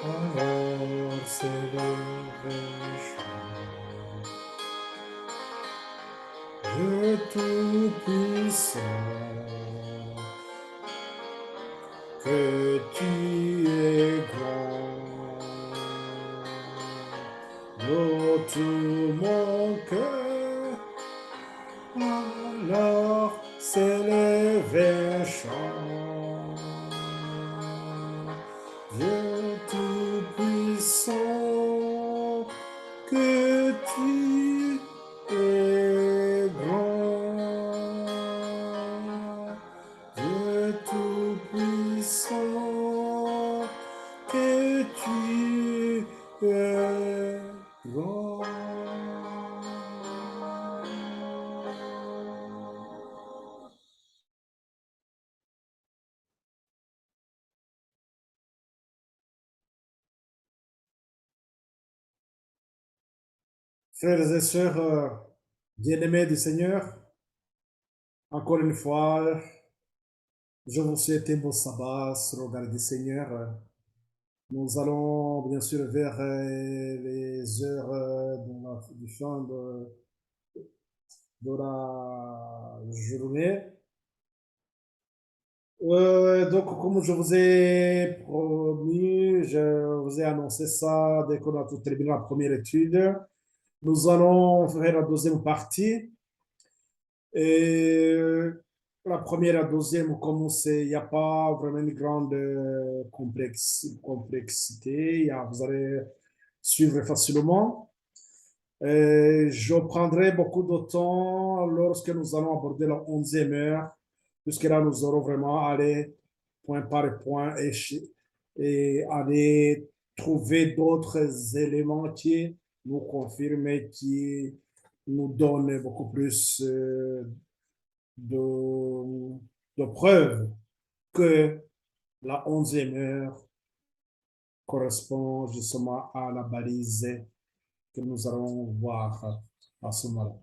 alors s'élève le Tout-Puissant, que tu es grand. L'eau tout mon cœur, alors s'élève un chant. Dieu Tout-Puissant, que tu es grand. Dieu Tout-Puissant, que tu es grand. Frères et sœurs bien-aimés du Seigneur, encore une fois, je vous souhaite un bon sabbat sur le regard du Seigneur. Nous allons bien sûr vers les heures du fin de la journée. Donc, comme je vous ai promis, je vous ai annoncé ça dès qu'on a tout terminé la première étude. Nous allons faire la deuxième partie. Et la première et la deuxième, comme il n'y a pas vraiment une grande complexité, vous allez suivre facilement. Je prendrai beaucoup de temps lorsque nous allons aborder la 11e heure, puisque là, nous aurons vraiment aller point par point et aller trouver d'autres éléments qui nous confirment et qui nous donnent beaucoup plus de, de preuves que la 11e heure correspond justement à la balise que nous allons voir à ce moment-là.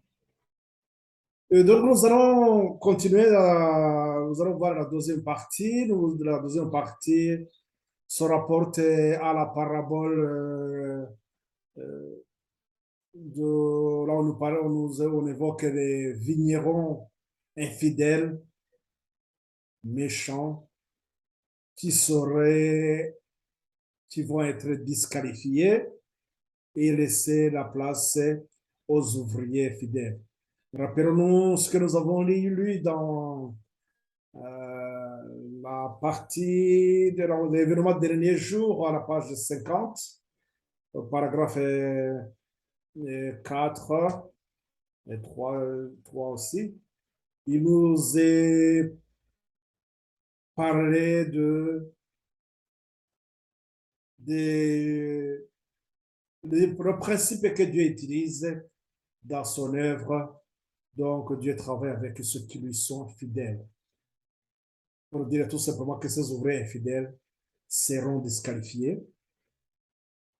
Et donc, nous allons continuer, nous allons voir la deuxième partie. La deuxième partie se rapporte à la parabole là où nous parlons, on évoque les vignerons infidèles, méchants, qui seraient, qui vont être disqualifiés et laisser la place aux ouvriers fidèles. Rappelons-nous ce que nous avons lu dans la partie de l'événement des derniers jours à la page 50, au paragraphe 4 et 3 aussi. Il nous est parlé de, le principe que Dieu utilise dans son œuvre. Donc, Dieu travaille avec ceux qui lui sont fidèles. Pour dire tout simplement que ces ouvriers infidèles seront disqualifiés.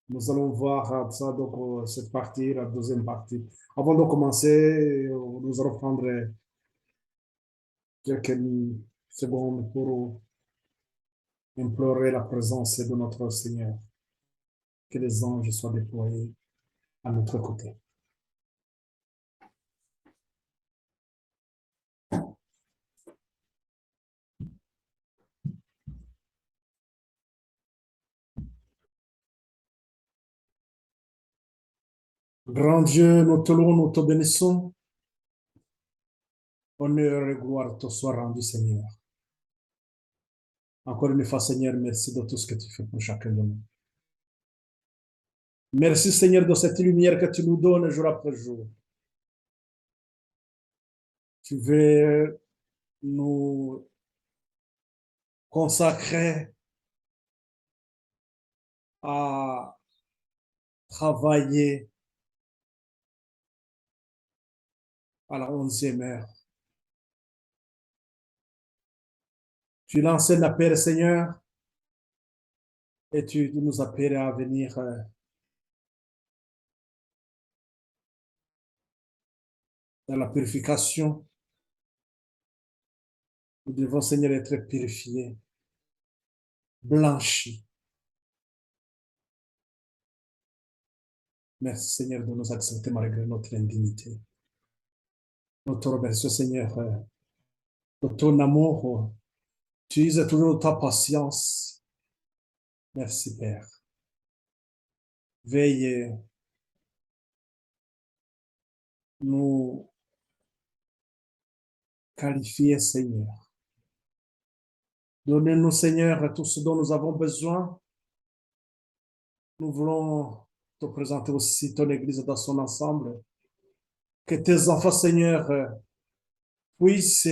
Nous allons voir ça, donc, cette partie, la deuxième partie. Avant de commencer, nous allons prendre quelques secondes pour implorer la présence de notre Seigneur. Que les anges soient déployés à notre côté. Grand Dieu, nous te louons, nous te bénissons. Honneur et gloire te soient rendus, Seigneur. Encore une fois, Seigneur, merci de tout ce que tu fais pour chacun de nous. Merci, Seigneur, de cette lumière que tu nous donnes jour après jour. Tu veux nous consacrer à travailler à la 11e heure. Tu lances un appel, Seigneur, et tu nous appelles à venir dans la purification. Nous devons, Seigneur, être purifiés, blanchis, Merci Seigneur de nous accepter malgré notre indignité. Nous te remercions Seigneur de ton amour. Tu uses toujours ta patience. Merci Père. Veuillez nous qualifier Seigneur. Donnez-nous Seigneur tout ce dont nous avons besoin. Nous voulons te présenter aussi ton Église dans son ensemble. Que tes enfants Seigneur puissent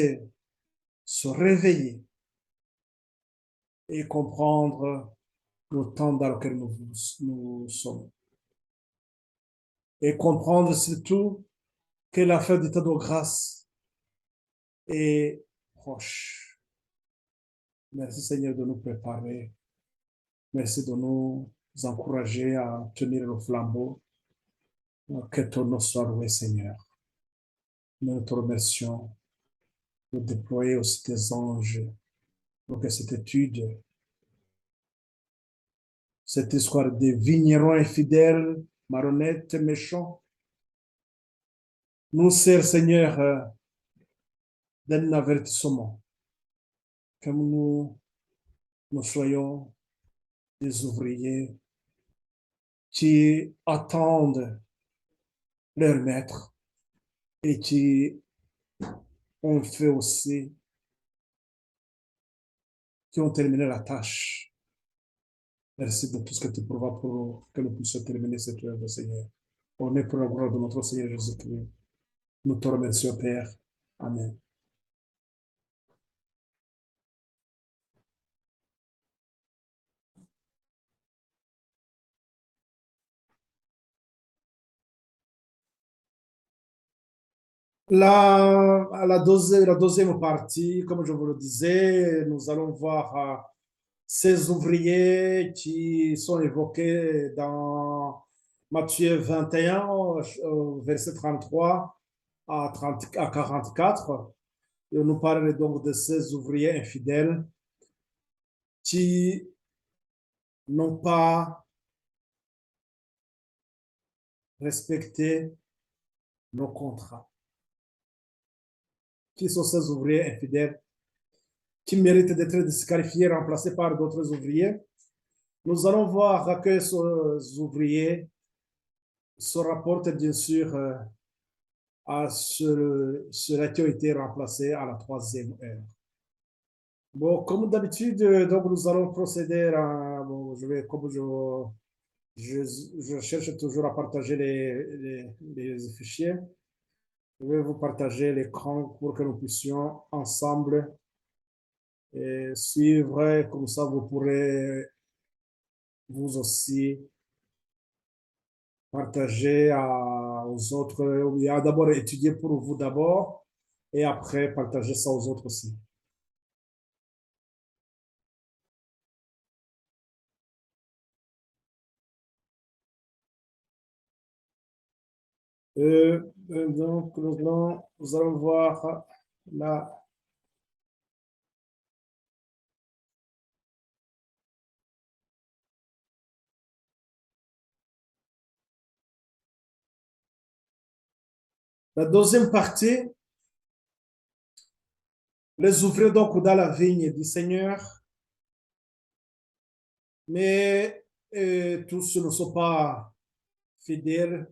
se réveiller et comprendre le temps dans lequel nous sommes. Et comprendre surtout que la fin du temps de grâce est proche. Merci Seigneur de nous préparer. Merci de nous encourager à tenir le flambeau. Que ton nom soit loué Seigneur. Nous te remercions de déployer aussi tes anges pour que cette étude, cette histoire des vignerons infidèles, marionnettes, méchants, nous sert, Seigneur, d'un avertissement, que nous soyons des ouvriers qui attendent leur maître et qui ont fait aussi, qui ont terminé la tâche. Merci de tout ce que tu pourras pour que nous puissions terminer cette œuvre, Seigneur. On est pour la gloire de notre Seigneur Jésus-Christ. Nous te remercions, Père. Amen. La deuxième partie, comme je vous le disais, nous allons voir ces ouvriers qui sont évoqués dans Matthieu 21, verset 33 à 44. Et nous parlons donc de ces ouvriers infidèles qui n'ont pas respecté nos contrats. Qui sont ces ouvriers infidèles qui méritent d'être disqualifiés, remplacés par d'autres ouvriers? Nous allons voir que ces ouvriers se rapportent bien sûr à ceux qui ont été remplacés à la troisième heure. Bon, comme d'habitude, donc nous allons procéder à, bon, je cherche toujours à partager les fichiers. Je vais vous partager l'écran pour que nous puissions ensemble suivre. Comme ça, vous pourrez vous aussi partager aux autres. Il y a d'abord étudier pour vous d'abord et après partager ça aux autres aussi. Donc, nous allons voir la, la deuxième partie. Les ouvriers donc dans la vigne du Seigneur, mais tous ne sont pas fidèles.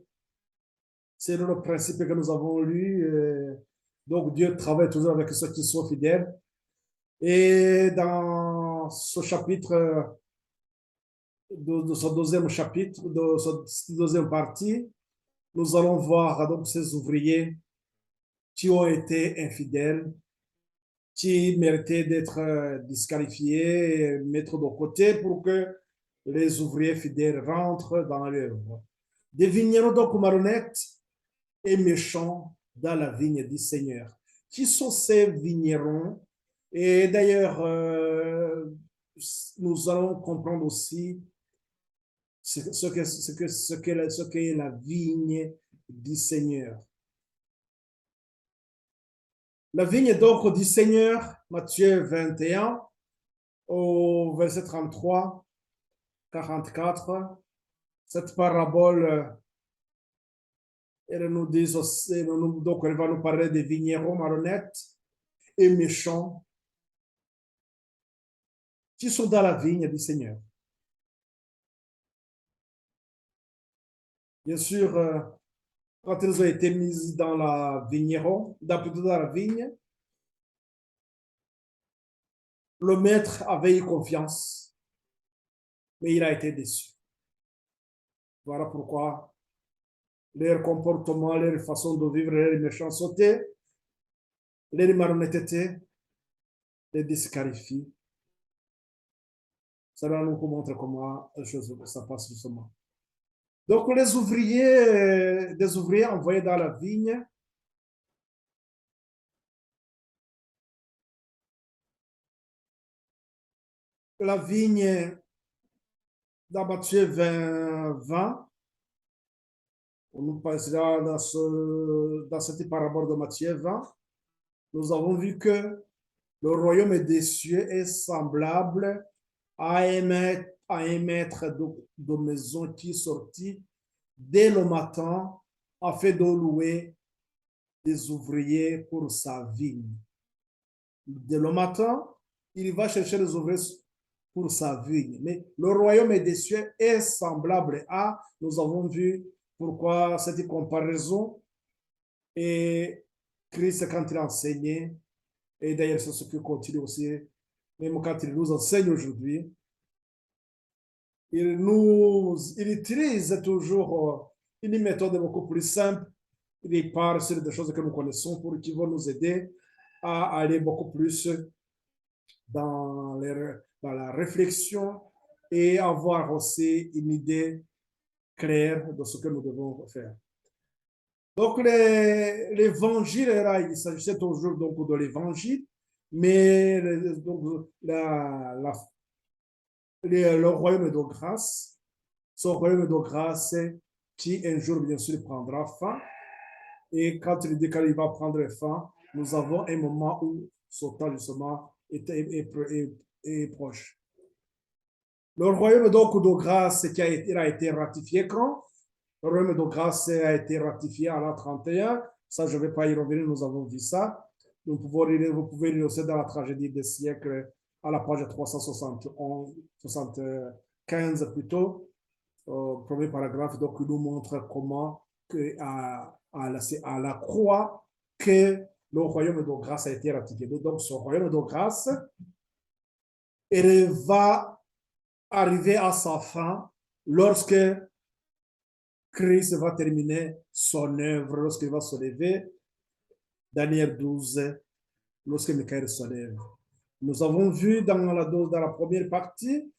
C'est le principe que nous avons lu. Donc Dieu travaille toujours avec ceux qui sont fidèles. Et dans ce chapitre, de ce deuxième chapitre, de cette deuxième partie, nous allons voir donc ces ouvriers qui ont été infidèles, qui méritaient d'être disqualifiés, mettre de côté pour que les ouvriers fidèles rentrent dans l'œuvre. Des vignerons donc malhonnêtes et méchants dans la vigne du Seigneur. Qui sont ces vignerons? Et d'ailleurs, nous allons comprendre aussi ce qu'est la vigne du Seigneur. La vigne donc du Seigneur, Matthieu 21, au verset 33, 44, cette parabole Elle nous dit aussi, donc elle va nous parler des vignerons malhonnêtes et méchants qui sont dans la vigne du Seigneur. Bien sûr, quand ils ont été mis dans la vigneron, plutôt dans la vigne, le maître avait eu confiance, mais il a été déçu. Voilà pourquoi leur comportement, leur façon de vivre, leur méchanceté, leur malhonnêteté les disqualifie. Cela nous montre comment les choses ça passe justement. Donc, les ouvriers, des ouvriers envoyés dans la vigne, la vigne dans Matthieu 20, on nous passera dans cette parabole de Matthieu 20, nous avons vu que le royaume des cieux est semblable à un maître de maison qui sortit dès le matin afin de louer des ouvriers pour sa vigne. Dès le matin, il va chercher les ouvriers pour sa vigne. Mais le royaume des cieux est semblable à, nous avons vu pourquoi cette comparaison, et Christ, quand il a enseigné, et d'ailleurs c'est ce qui continue aussi, même quand il nous enseigne aujourd'hui, il utilise toujours une méthode beaucoup plus simple. Il parle sur des choses que nous connaissons pour qui vont nous aider à aller beaucoup plus dans la réflexion et avoir aussi une idée claire de ce que nous devons faire. Donc, l'évangile, il s'agissait toujours donc de l'évangile, mais donc, le royaume de grâce, ce royaume de grâce qui un jour, bien sûr, prendra fin. Et quand il dit qu'il va prendre fin, nous avons un moment où ce temps, justement, est proche. Le royaume donc de grâce il a été ratifié quand? Le royaume de grâce a été ratifié à l'an 31. Ça, je ne vais pas y revenir, nous avons vu ça. Vous pouvez lire aussi dans la tragédie des siècles à la page 371, 75 plutôt, premier paragraphe, donc il nous montre comment c'est à la croix que le royaume de grâce a été ratifié. Donc ce royaume de grâce il va arriver à sa fin lorsque Christ va terminer son œuvre, lorsqu'il va se lever. Daniel 12, lorsque Michael se lève. Nous avons vu dans la première partie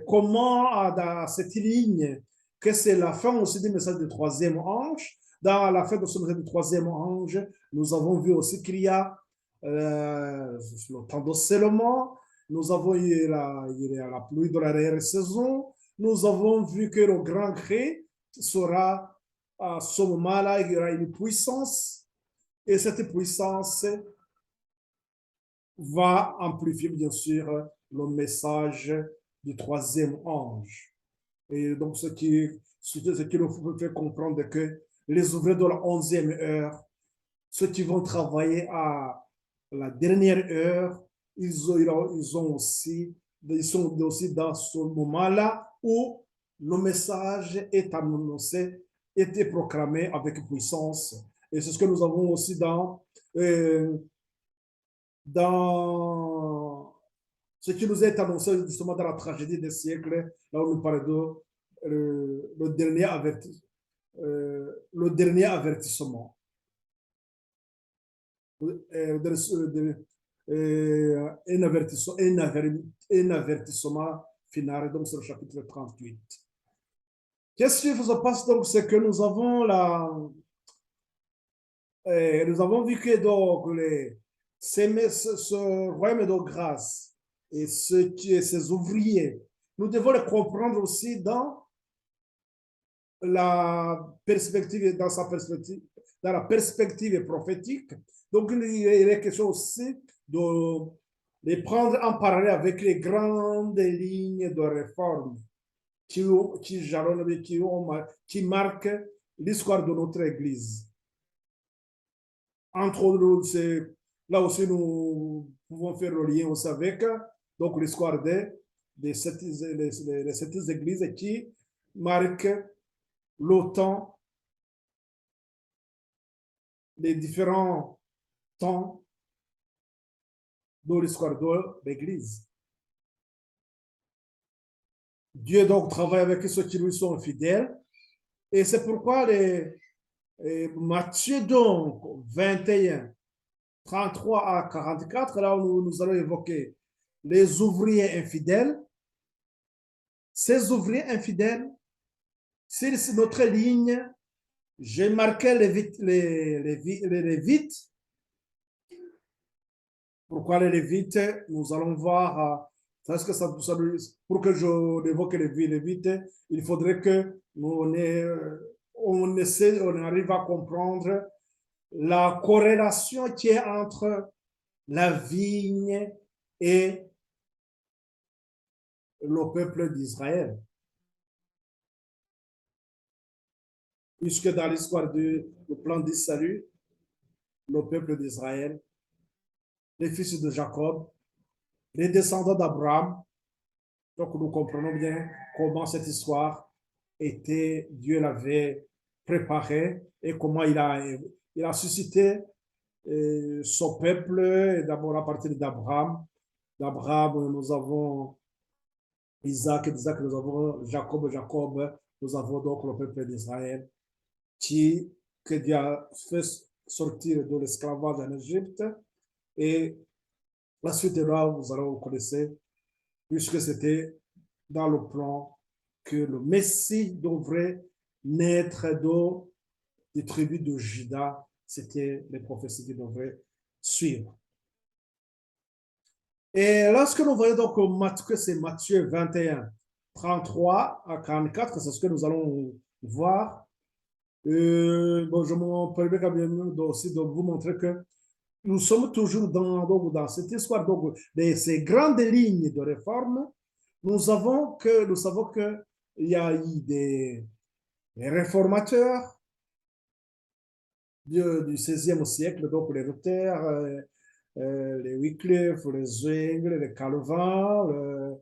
comment dans cette ligne que c'est la fin aussi du message du troisième ange. Dans la fin de ce message du troisième ange, nous avons vu aussi qu'il y a le temps de scellement. Nous avons eu la pluie de la saison. Nous avons vu que le grand cri sera à ce moment-là, il y aura une puissance. Et cette puissance va amplifier, bien sûr, le message du troisième ange. Et donc, ce qui nous fait comprendre que les ouvriers de la 11e heure, ceux qui vont travailler à la dernière heure, ils sont aussi dans ce moment-là où le message est annoncé, est proclamé avec puissance. Et c'est ce que nous avons aussi dans ce qui nous est annoncé justement dans la tragédie des siècles, là où nous parlons de le dernier avertissement. Un avertissement final, donc c'est le chapitre 38. Qu'est-ce qui se passe donc? C'est que nous avons nous avons vu que donc ce royaume de grâce et ces ouvriers, nous devons les comprendre aussi dans la perspective, dans la perspective prophétique. Donc, il est question aussi de les prendre en parallèle avec les grandes lignes de réforme qui jalonnent, qui marquent l'histoire de notre Église. Entre autres, là aussi, nous pouvons faire le lien aussi avec donc l'histoire des sept églises qui marquent le temps, les différents temps de l'histoire de l'Église. Dieu donc travaille avec ceux qui lui sont fidèles. Et c'est pourquoi Matthieu donc 21, 33 à 44, là où nous allons évoquer les ouvriers infidèles. Ces ouvriers infidèles, c'est notre ligne. J'ai marqué les Lévites. Pourquoi les Lévites? Nous allons voir. Parce que pour que je évoque les Lévites, il faudrait que on arrive à comprendre la corrélation qui est entre la vigne et le peuple d'Israël. Puisque dans l'histoire du plan du salut, le peuple d'Israël, les fils de Jacob, les descendants d'Abraham, donc nous comprenons bien comment cette histoire était, Dieu l'avait préparée et comment il a suscité son peuple, d'abord à partir d'Abraham. D'Abraham, nous avons Isaac, d'Isaac, nous avons Jacob, Jacob, nous avons donc le peuple d'Israël que Dieu a fait sortir de l'esclavage en Égypte. Et la suite de là, vous allez vous connaître, puisque c'était dans le plan que le Messie devrait naître des tribus de Juda. C'était les prophéties qui devraient suivre. Et lorsque nous voyons donc que c'est Matthieu 21, 33 à 44, c'est ce que nous allons voir. Bon, je me permets quand même aussi de vous montrer que nous sommes toujours dans cette histoire de ces grandes lignes de réforme. Nous savons qu'il y a eu des réformateurs du XVIe siècle, donc les Luther, les Wycliffe, les Zwingli, les Calvin,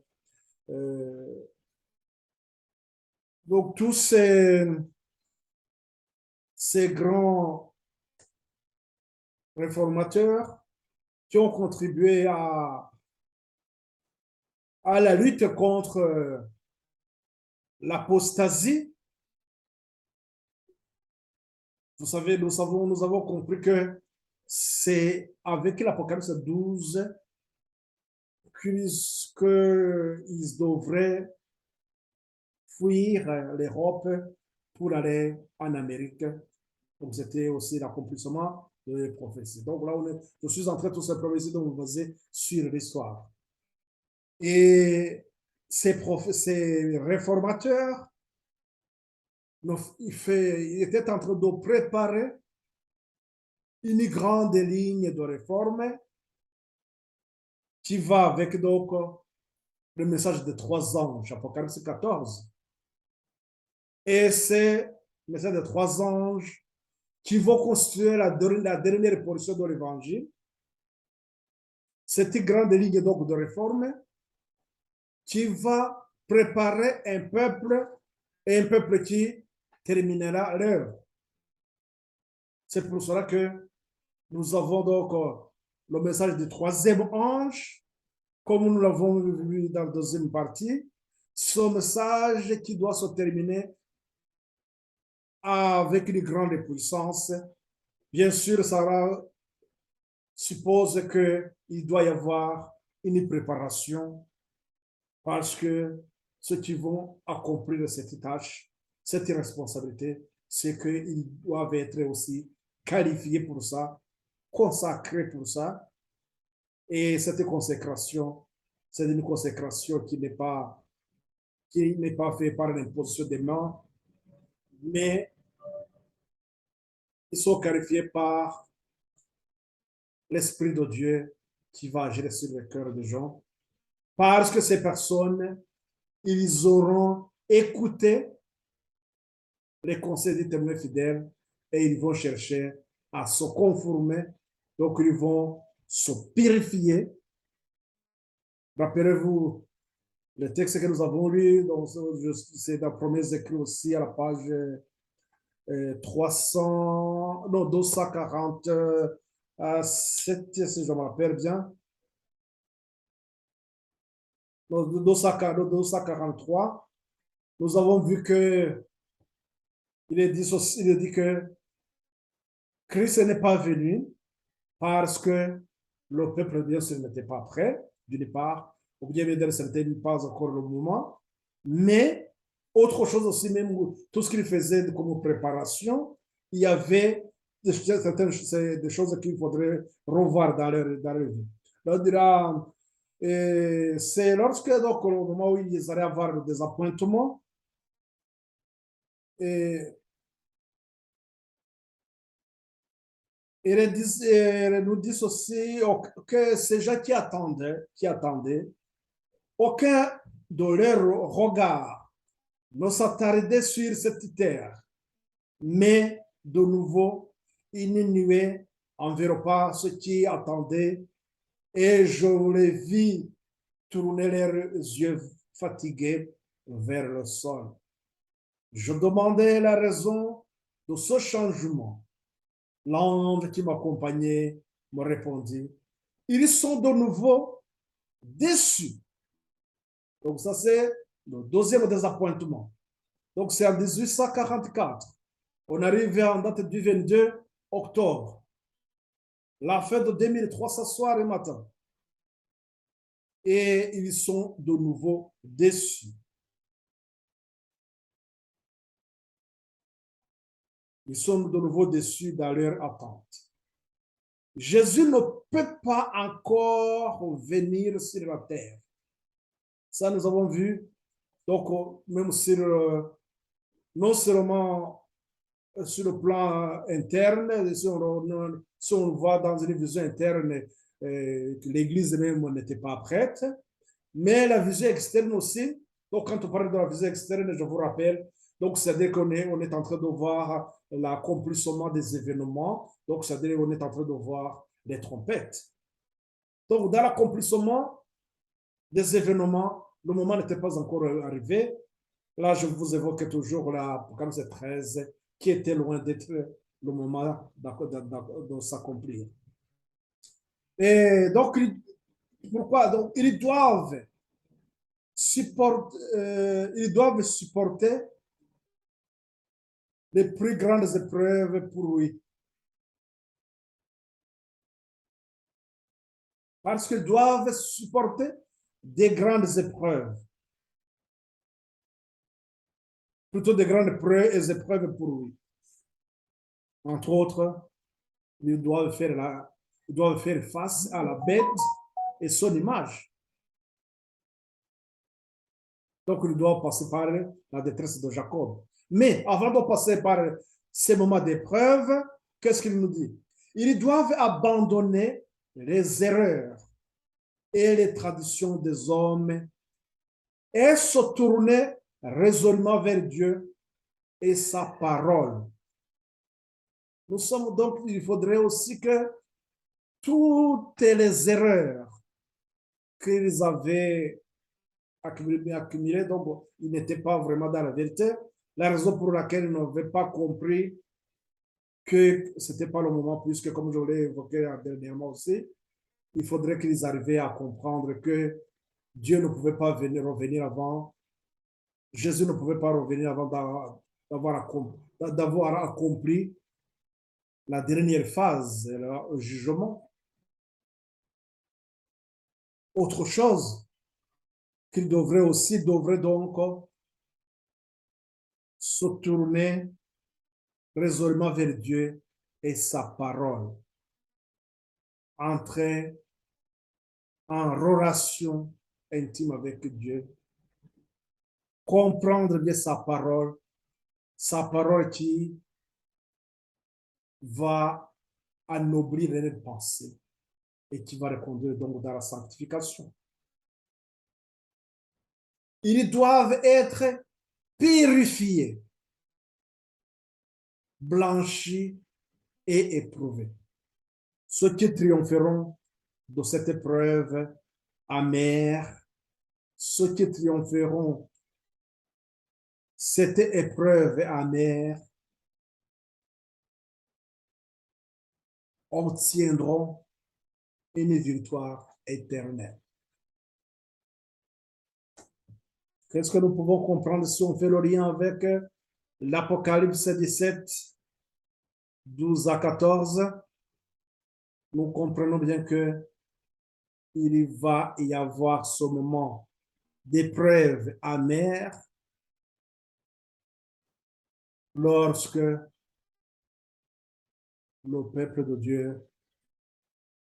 donc tous ces grands réformateurs qui ont contribué à la lutte contre l'apostasie. Vous savez, nous avons compris que c'est avec l'Apocalypse 12 qu'ils devraient fuir l'Europe pour aller en Amérique. Donc, c'était aussi l'accomplissement de la prophétie. Donc, là, je suis en train de tout simplement de vous baser sur l'histoire. Et ces réformateurs, il était en train de préparer une grande ligne de réforme qui va avec donc le message de 3 anges, Apocalypse 14. Et c'est le message de 3 anges qui vont constituer la dernière portion de l'évangile. Cette grande ligne donc de réforme qui va préparer un peuple qui terminera l'œuvre. C'est pour cela que nous avons donc le message du 3e ange, comme nous l'avons vu dans la 2e partie, ce message qui doit se terminer avec une grande puissance. Bien sûr, ça suppose qu'il doit y avoir une préparation parce que ceux qui vont accomplir cette tâche, cette responsabilité, c'est qu'ils doivent être aussi qualifiés pour ça, consacrés pour ça. Et cette consécration, c'est une consécration qui n'est pas faite par l'imposition des mains, mais ils sont qualifiés par l'Esprit de Dieu qui va agir sur le cœur des gens. Parce que ces personnes, ils auront écouté les conseils des témoins fidèles et ils vont chercher à se conformer. Donc, ils vont se purifier. Rappelez-vous le texte que nous avons lu, c'est dans Promesse écrit aussi à la page 300, non, 247, si je me rappelle bien. 243, nous avons vu que il est dit que Christ n'est pas venu parce que le peuple de Dieu n'était pas prêt, d'une part, ou bien ce n'était pas encore le moment, mais autre chose aussi, même tout ce qu'il faisait comme préparation, il y avait des choses qu'il faudrait revoir dans leur vie. On dira, c'est lorsque, donc, au moment où ils allaient avoir des appointements, et ils nous disent aussi que ces gens qui attendaient, aucun de leur regard ne s'attardait sur cette terre, mais de nouveau, une nuée enveloppa ceux qui attendaient, et je les vis tourner leurs yeux fatigués vers le sol. Je demandais la raison de ce changement. L'ange qui m'accompagnait me répondit, ils sont de nouveau déçus. Donc ça, c'est le deuxième désappointement. Donc c'est en 1844. On arrive en date du 22 octobre. La fin de 2300 soir et matin. Et ils sont de nouveau déçus. Ils sont de nouveau déçus dans leur attente. Jésus ne peut pas encore venir sur la terre. Ça, nous avons vu. Donc, même sur, non seulement sur le plan interne, si on voit dans une vision interne que l'Église même n'était pas prête, mais la vision externe aussi. Donc, quand on parle de la vision externe, je vous rappelle, donc c'est-à-dire on est en train de voir l'accomplissement des événements. Donc, c'est-à-dire qu'on est en train de voir les trompettes. Donc, dans l'accomplissement des événements, le moment n'était pas encore arrivé. Là, je vous évoque toujours l'Apocalypse 13, qui était loin d'être le moment de s'accomplir. Et donc, pourquoi? Donc, ils doivent supporter les plus grandes épreuves pour lui. Parce qu'ils doivent supporter des grandes épreuves. Plutôt des grandes épreuves pour lui. Entre autres, ils doivent faire face à la bête et son image. Donc, ils doivent passer par la détresse de Jacob. Mais avant de passer par ces moments d'épreuve, qu'est-ce qu'il nous dit? Ils doivent abandonner les erreurs et les traditions des hommes et se tourner résolument vers Dieu et sa parole. Nous sommes donc, il faudrait aussi que toutes les erreurs qu'ils avaient accumulées, donc ils n'étaient pas vraiment dans la vérité, la raison pour laquelle ils n'avaient pas compris que ce n'était pas le moment, puisque comme je l'ai évoqué dernièrement aussi, il faudrait qu'ils arrivaient à comprendre que Dieu ne pouvait pas revenir avant, Jésus ne pouvait pas revenir avant d'avoir accompli la dernière phase, le jugement. Autre chose qu'il devrait donc se tourner résolument vers Dieu et sa parole, entrer en relation intime avec Dieu, comprendre bien sa parole qui va anoblir les pensées et qui va reconduire donc dans la sanctification. Ils doivent être purifiés blanchis et éprouvés. Ceux qui triompheront de cette épreuve amère, ceux qui triompheront cette épreuve amère obtiendront une victoire éternelle. Qu'est-ce que nous pouvons comprendre si on fait le lien avec l'Apocalypse 17, 12 à 14? Nous comprenons bien que il va y avoir ce moment d'épreuve amère lorsque le peuple de Dieu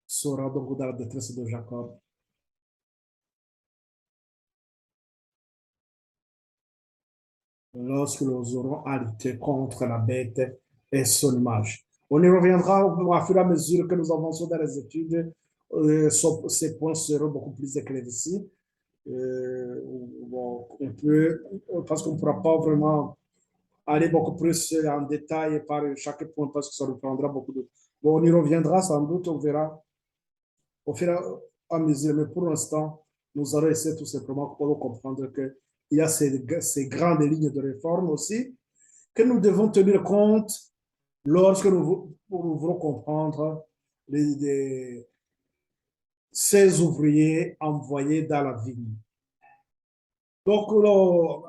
sera donc dans la détresse de Jacob. Lorsque nous aurons à lutter contre la bête et son image. On y reviendra au fur et à mesure que nous avançons dans les études. Ces points seront beaucoup plus éclaircis. Bon, parce qu'on ne pourra pas vraiment aller beaucoup plus en détail par chaque point parce que ça nous prendra beaucoup de temps. Bon, on y reviendra sans doute, on verra au fur et à mesure. Mais pour l'instant, nous allons essayer tout simplement pour comprendre qu'il y a ces grandes lignes de réforme aussi que nous devons tenir compte lorsque nous voulons comprendre ces ouvriers envoyés dans la vigne. Donc,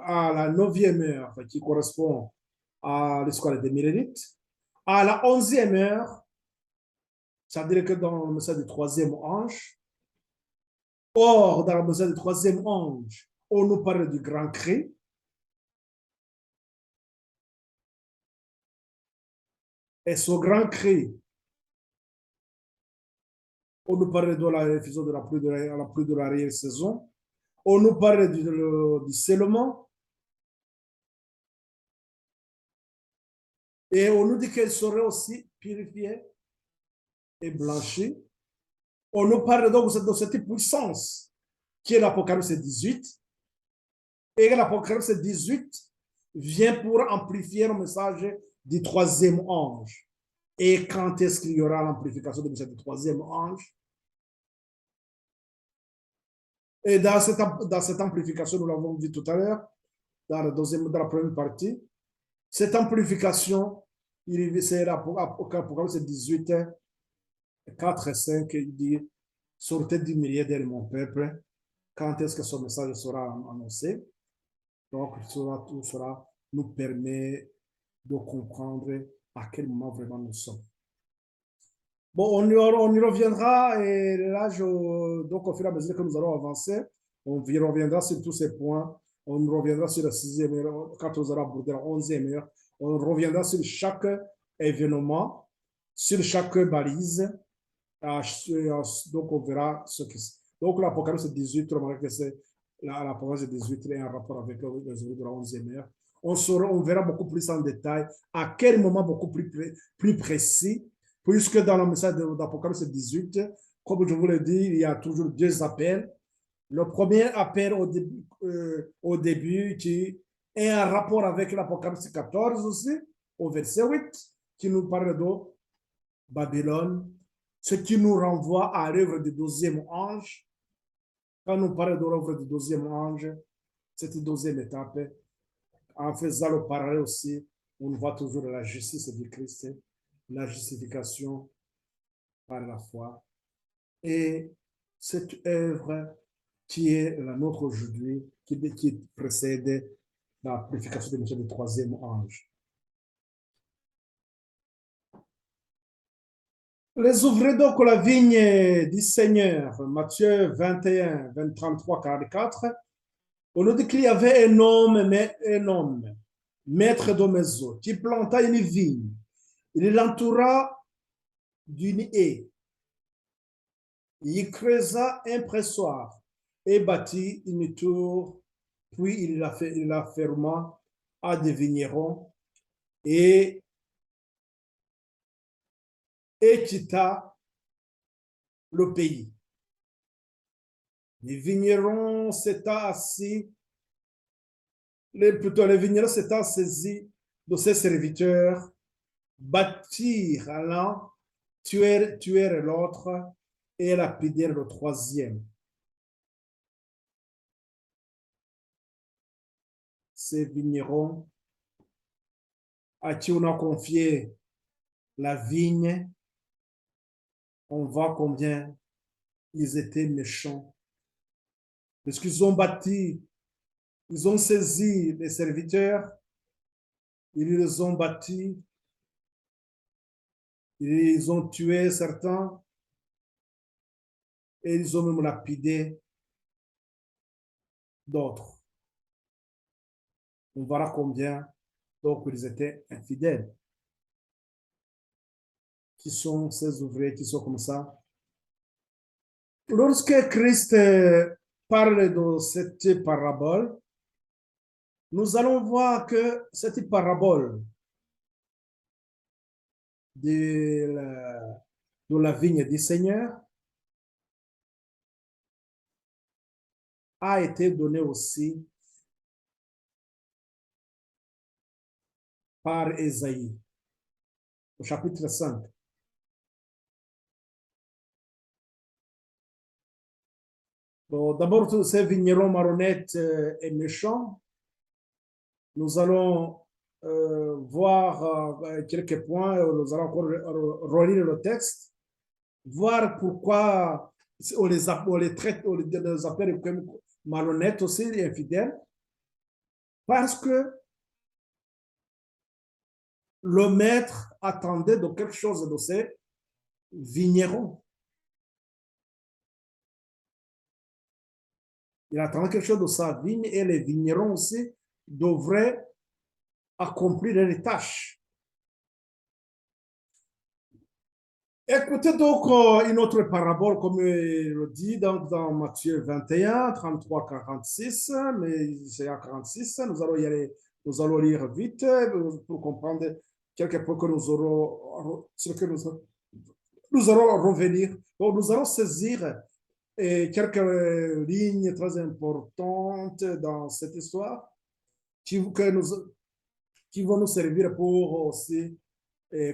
à la 9e heure, qui correspond à l'escouade des Méronites, à la 11e heure, ça veut dire que dans le message du 3e ange, or, dans le message du 3e ange, on nous parle du grand cri. Et ce grand cri, on nous parle de la diffusion de la pluie de la réelle saison. On nous parle du scellement. Et on nous dit qu'elle serait aussi purifiée et blanchie. On nous parle donc de cette puissance qui est l'Apocalypse 18. Et l'Apocalypse 18 vient pour amplifier le message du 3e ange. Et quand est-ce qu'il y aura l'amplification du message du 3e ange? Et dans cette amplification, nous l'avons dit tout à l'heure, dans la première partie, cette amplification, c'est l'Apocalypse 18, 4 et 5, il dit, sortez du milieu de mon peuple, quand est-ce que ce message sera annoncé? Donc, tout cela nous permet de comprendre à quel moment vraiment nous sommes. Bon, on y reviendra et là, donc au fur et à mesure que nous allons avancer, on y reviendra sur tous ces points. On reviendra sur la 6e heure, quand nous allons aborder la 11e heure. On reviendra sur chaque événement, sur chaque balise. Donc, on verra ce qui c'est. Donc, l'Apocalypse 18, remarquez que c'est l'Apocalypse 18 est en rapport avec les jours de la 11e heure. On verra beaucoup plus en détail à quel moment beaucoup plus précis, puisque dans le message d'Apocalypse 18, comme je vous l'ai dit, il y a toujours deux appels. Le premier appel au début qui est en rapport avec l'Apocalypse 14 aussi, au verset 8, qui nous parle de Babylone, ce qui nous renvoie à l'œuvre du 12e ange. Quand nous parlons de l'œuvre du 12e ange, cette deuxième étape, en faisant le parallèle aussi, on voit toujours la justice du Christ, la justification par la foi. Et cette œuvre qui est la nôtre aujourd'hui, qui précède la purification du troisième ange. Les ouvriers donc la vigne du Seigneur, Matthieu 21, 33, 44, on nous dit qu'il y avait un homme, maître de maison, qui planta une vigne. Il l'entoura d'une haie. Il creusa un pressoir et bâtit une tour, puis il la ferma à des vignerons et quitta le pays. Les vignerons s'étaient assis, les vignerons s'étaient saisis de ses serviteurs bâtir l'un, tuer l'autre et lapider le troisième. Ces vignerons à qui on a confié la vigne, on voit combien ils étaient méchants. Parce qu'ils ont bâti, ils ont saisi les serviteurs, ils les ont bâtis, ils ont tué certains et ils ont même lapidé d'autres. On verra combien donc ils étaient infidèles. Qui sont ces ouvriers qui sont comme ça? Lorsque Christ parle de cette parabole, nous allons voir que cette parabole de la vigne du Seigneur a été donnée aussi par Ésaïe, au chapitre 5. Bon, d'abord, tous ces vignerons marronnettes et méchants, nous allons voir quelques points, nous allons encore relire le texte, voir pourquoi on les traite, on les appelle comme malhonnêtes aussi, et infidèles, parce que le maître attendait de quelque chose de ces vignerons. Il attendait quelque chose de sa vigne et les vignerons aussi devraient accomplir les tâches. Écoutez donc une autre parabole, comme il le dit dans Matthieu 21, 33, 46, mais c'est à 46, nous allons lire vite pour comprendre quelques points que nous aurons, sur que nous allons revenir. Donc, nous allons saisir quelques lignes très importantes dans cette histoire qui vont nous servir pour aussi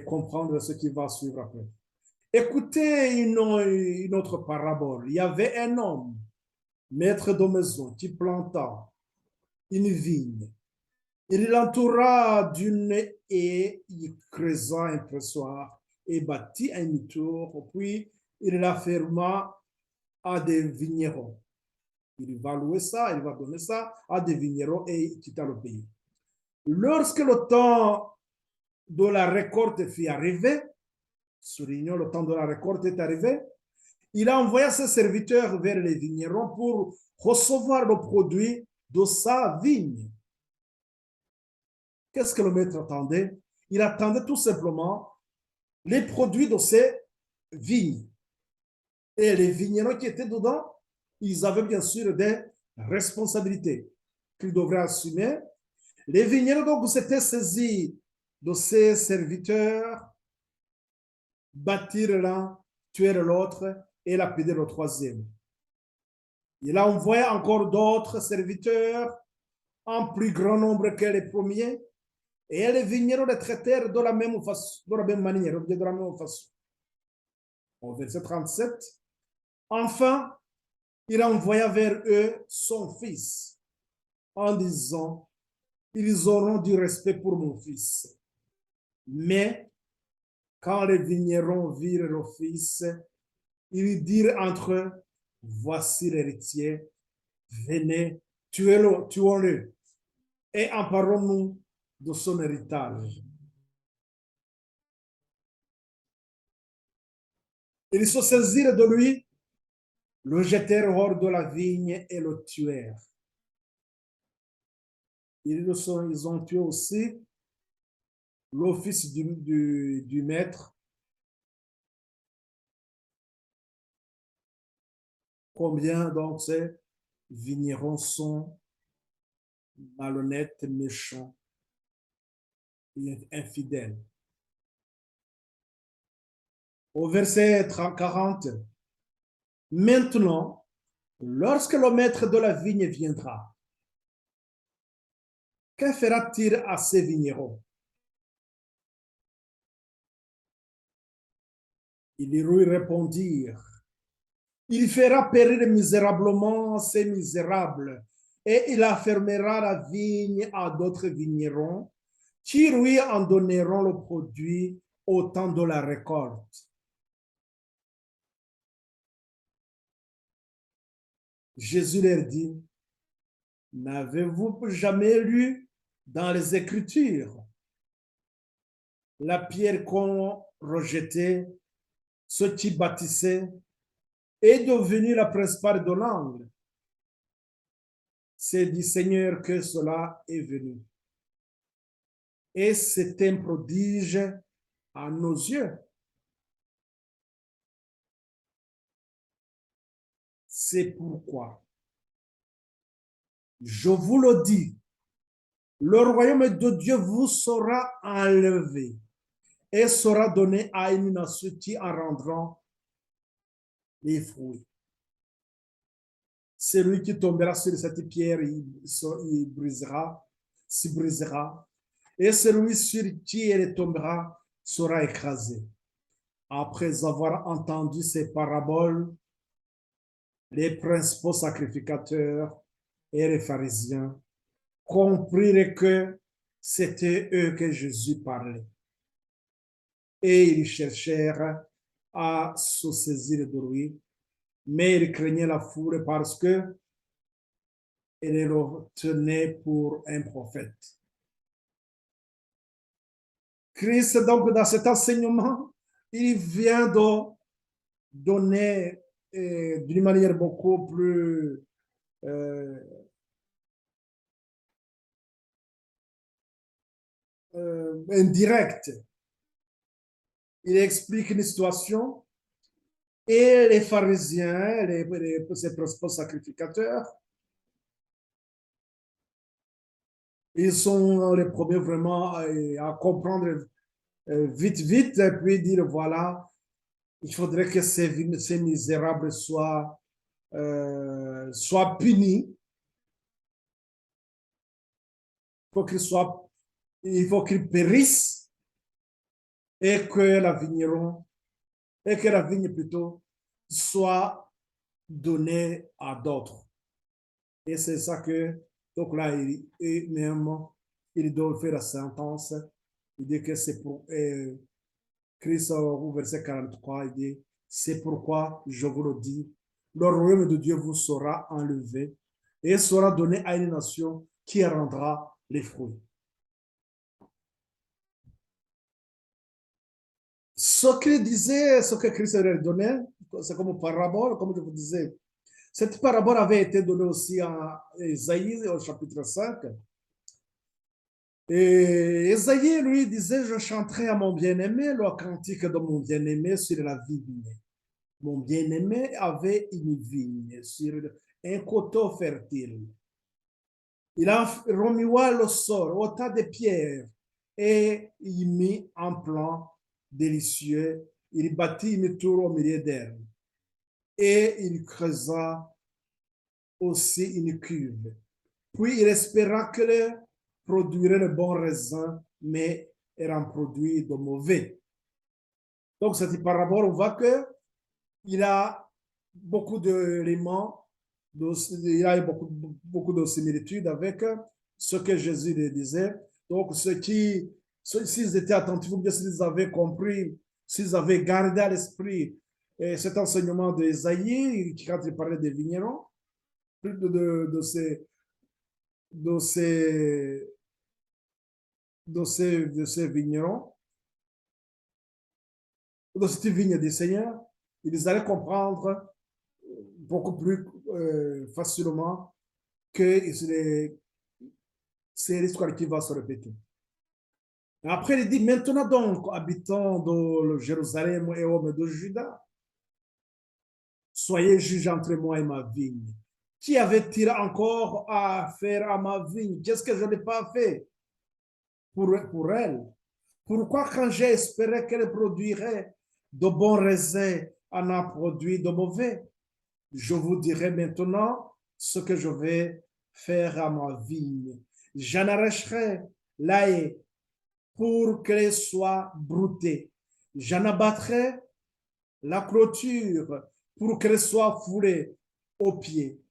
comprendre ce qui va suivre après. Écoutez une autre parabole. Il y avait un homme, maître de maison, qui planta une vigne. Il l'entoura d'une haie, y creusa un pressoir et bâtit un tour, puis il la ferma à des vignerons. Il va louer ça, il va donner ça à des vignerons et il quitta le pays. Lorsque le temps de la récolte fut arrivé, soulignons le temps de la récolte est arrivé, il a envoyé ses serviteurs vers les vignerons pour recevoir le produit de sa vigne. Qu'est-ce que le maître attendait? Il attendait tout simplement les produits de ses vignes. Et les vignerons qui étaient dedans, ils avaient bien sûr des responsabilités qu'ils devraient assumer. Les vignerons donc s'étaient saisis de ces serviteurs, bâtir l'un, tuer l'autre et lapider le troisième. Il a envoyé encore d'autres serviteurs en plus grand nombre que les premiers et les vignerons les traitèrent de la même façon, de la même manière, de la même façon. Au verset 37, enfin, il envoya vers eux son fils en disant, ils auront du respect pour mon fils. Mais quand les vignerons virent le fils, ils dirent entre eux, voici l'héritier, venez, tuons-le et emparons-nous de son héritage. Ils se saisirent de lui, le jetèrent hors de la vigne et le tuèrent. Ils ont tué aussi le fils du maître. Combien donc ces vignerons sont malhonnêtes, méchants et infidèles. Au verset 40, maintenant, lorsque le maître de la vigne viendra, que fera-t-il à ces vignerons? Ils lui répondirent, il fera périr misérablement ces misérables et il affermera la vigne à d'autres vignerons qui lui en donneront le produit au temps de la récolte. Jésus leur dit, n'avez-vous jamais lu dans les Écritures la pierre qu'on rejetait, ce qui bâtissait, est devenu la principale de l'angle? C'est du Seigneur que cela est venu. Et c'est un prodige à nos yeux. C'est pourquoi, je vous le dis, le royaume de Dieu vous sera enlevé et sera donné à une nation qui en rendra les fruits. Celui qui tombera sur cette pierre, il brisera, s'y brisera, et celui sur qui elle tombera sera écrasé. Après avoir entendu ces paraboles, les principaux sacrificateurs et les pharisiens comprirent que c'était eux que Jésus parlait. Et ils cherchèrent à se saisir de lui, mais ils craignaient la foule parce que ils le tenaient pour un prophète. Christ, donc, dans cet enseignement, il vient de donner d'une manière beaucoup plus indirecte. Il explique une situation et les pharisiens, ces principaux sacrificateurs, ils sont les premiers vraiment à comprendre vite, vite, et puis dire, voilà, il faudrait que ces misérables soient punis. Il faut qu'ils périssent et que la vigne plutôt soit donnée à d'autres. Et c'est ça que, donc là, il doit faire la sentence. Il dit que c'est pour Christ au verset 43, il dit, c'est pourquoi je vous le dis, le royaume de Dieu vous sera enlevé et sera donné à une nation qui rendra les fruits. Ce qu'il disait, ce que Christ leur donnait, c'est comme parabole, comme je vous disais. Cette parabole avait été donnée aussi à Isaïe au chapitre 5. Et Isaïe, lui, disait, je chanterai à mon bien-aimé le cantique de mon bien-aimé sur la vigne. Mon bien-aimé avait une vigne sur un coteau fertile. Il a remis le sol au tas de pierres et il mit un plan délicieux. Il bâtit une tour au milieu d'elle et il creusa aussi une cuve. Puis il espéra qu'elle produirait de bons raisins, mais elle en produit de mauvais. Donc, cette parabole, on voit qu'il a beaucoup d'éléments, il a beaucoup de similitudes avec ce que Jésus disait. Donc, s'ils étaient attentifs, ou bien s'ils avaient compris, s'ils avaient gardé à l'esprit cet enseignement d'Ésaïe, quand il parlait des vignerons, de ces, de ces vignerons, de cette vigne des seigneurs, ils allaient comprendre beaucoup plus facilement que c'est l'histoire qui va se répéter. Après, il dit, maintenant donc, habitants de Jérusalem et hommes de Juda, soyez juges entre moi et ma vigne. Qui avait-il encore à faire à ma vigne? Qu'est-ce que je n'ai pas fait pour elle? Pourquoi quand j'ai espéré qu'elle produirait de bons raisins, en a produit de mauvais? Je vous dirai maintenant ce que je vais faire à ma vigne. J'en arracherai la haie pour qu'elle soit broutée. J'en abattrai la clôture pour qu'elle soit foulée aux pieds.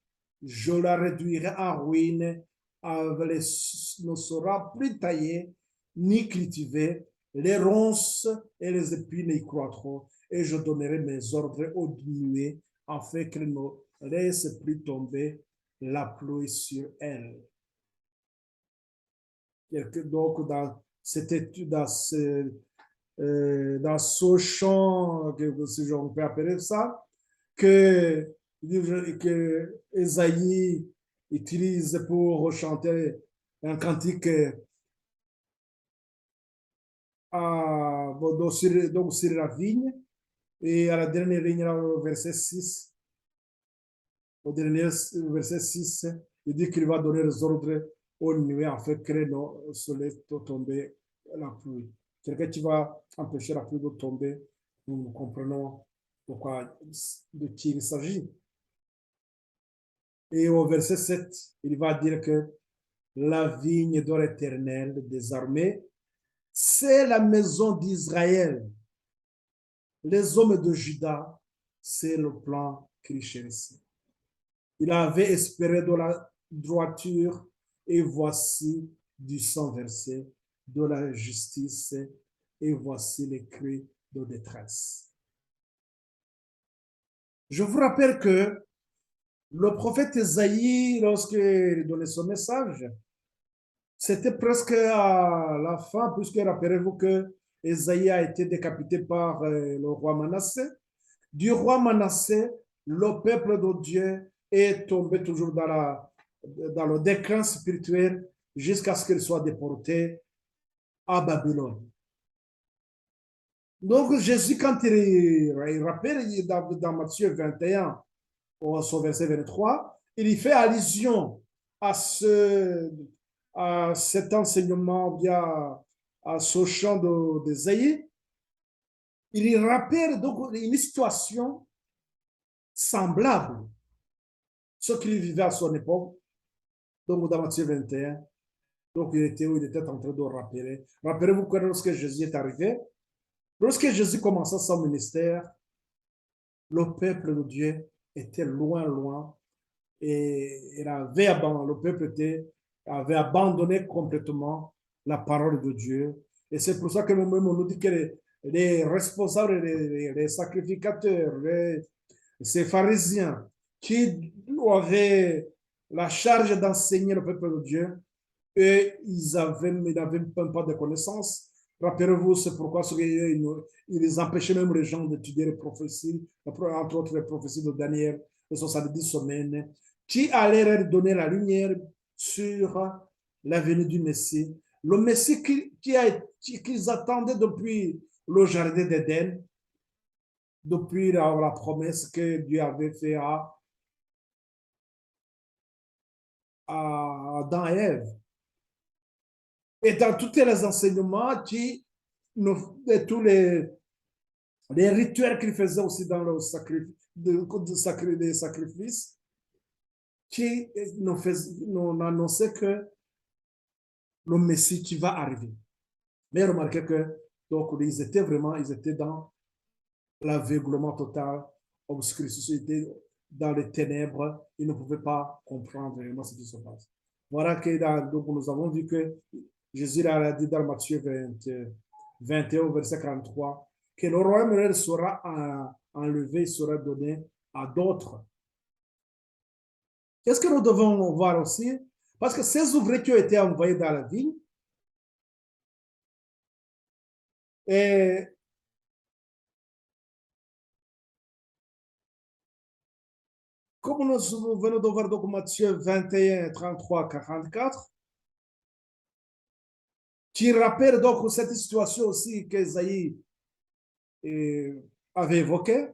Je la réduirai en ruine, elle ne sera plus taillée ni cultivée, les ronces et les épines y croîtront, et je donnerai mes ordres aux nuées afin qu'elles ne laissent plus tomber la pluie sur elles. Donc, dans ce chant, si on peut appeler ça, que Esaïe utilise pour chanter un cantique donc sur la vigne. Et à la dernière ligne, au verset 6, au dernier verset 6, il dit qu'il va donner les ordres aux nuées afin que ne se laisse tomber la pluie. Quelqu'un qui va empêcher la pluie de tomber, nous comprenons de qui il s'agit. Et au verset 7, il va dire que la vigne de l'Éternel des armées, c'est la maison d'Israël. Les hommes de Juda, c'est le plan qu'il chérissait. Il avait espéré de la droiture et voici du sang versé, de la justice et voici les cris de détresse. Je vous rappelle que le prophète Esaïe, lorsqu'il donnait son message, c'était presque à la fin, puisque rappelez-vous que Esaïe a été décapité par le roi Manassé. Du roi Manassé, le peuple de Dieu est tombé toujours dans le déclin spirituel jusqu'à ce qu'il soit déporté à Babylone. Donc Jésus, quand il rappelle dans Matthieu 21, au verset 23, il y fait allusion à cet enseignement, bien à ce chant d'Ésaïe. Il y rappelle donc une situation semblable, ce qu'il vivait à son époque, donc dans Matthieu 21. Donc il était en train de rappeler. Rappelez-vous que lorsque Jésus est arrivé, lorsque Jésus commença son ministère, le peuple de Dieu était loin, loin, et le peuple avait abandonné complètement la parole de Dieu. Et c'est pour ça que nous nous dit que les responsables, les sacrificateurs, ces pharisiens qui avaient la charge d'enseigner le peuple de Dieu, et ils n'avaient même pas de connaissances. Rappelez-vous, c'est pourquoi ils empêchaient même les gens d'étudier les prophéties, entre autres les prophéties de Daniel, les 70 semaines, qui allaient leur donner la lumière sur la venue du Messie. Le Messie qu'ils attendaient depuis le jardin d'Éden, depuis la promesse que Dieu avait faite à Adam et Ève. Et dans tous les enseignements, tous les rituels qu'ils faisaient aussi dans le sacrifice, qui nous annonçaient que le Messie qui va arriver. Mais remarquez que donc, ils étaient dans l'aveuglement total, obscurité, dans les ténèbres, ils ne pouvaient pas comprendre vraiment ce qui se passe. Voilà que donc nous avons vu que Jésus l'a dit dans Matthieu 21, verset 43, que le royaume sera enlevé, sera donné à d'autres. Qu'est-ce que nous devons voir aussi? Parce que ces ouvriers qui ont été envoyés dans la ville, et comme nous venons de voir donc Matthieu 21, 33, 44, qui rappelle donc cette situation aussi qu'Esaïe avait évoquée,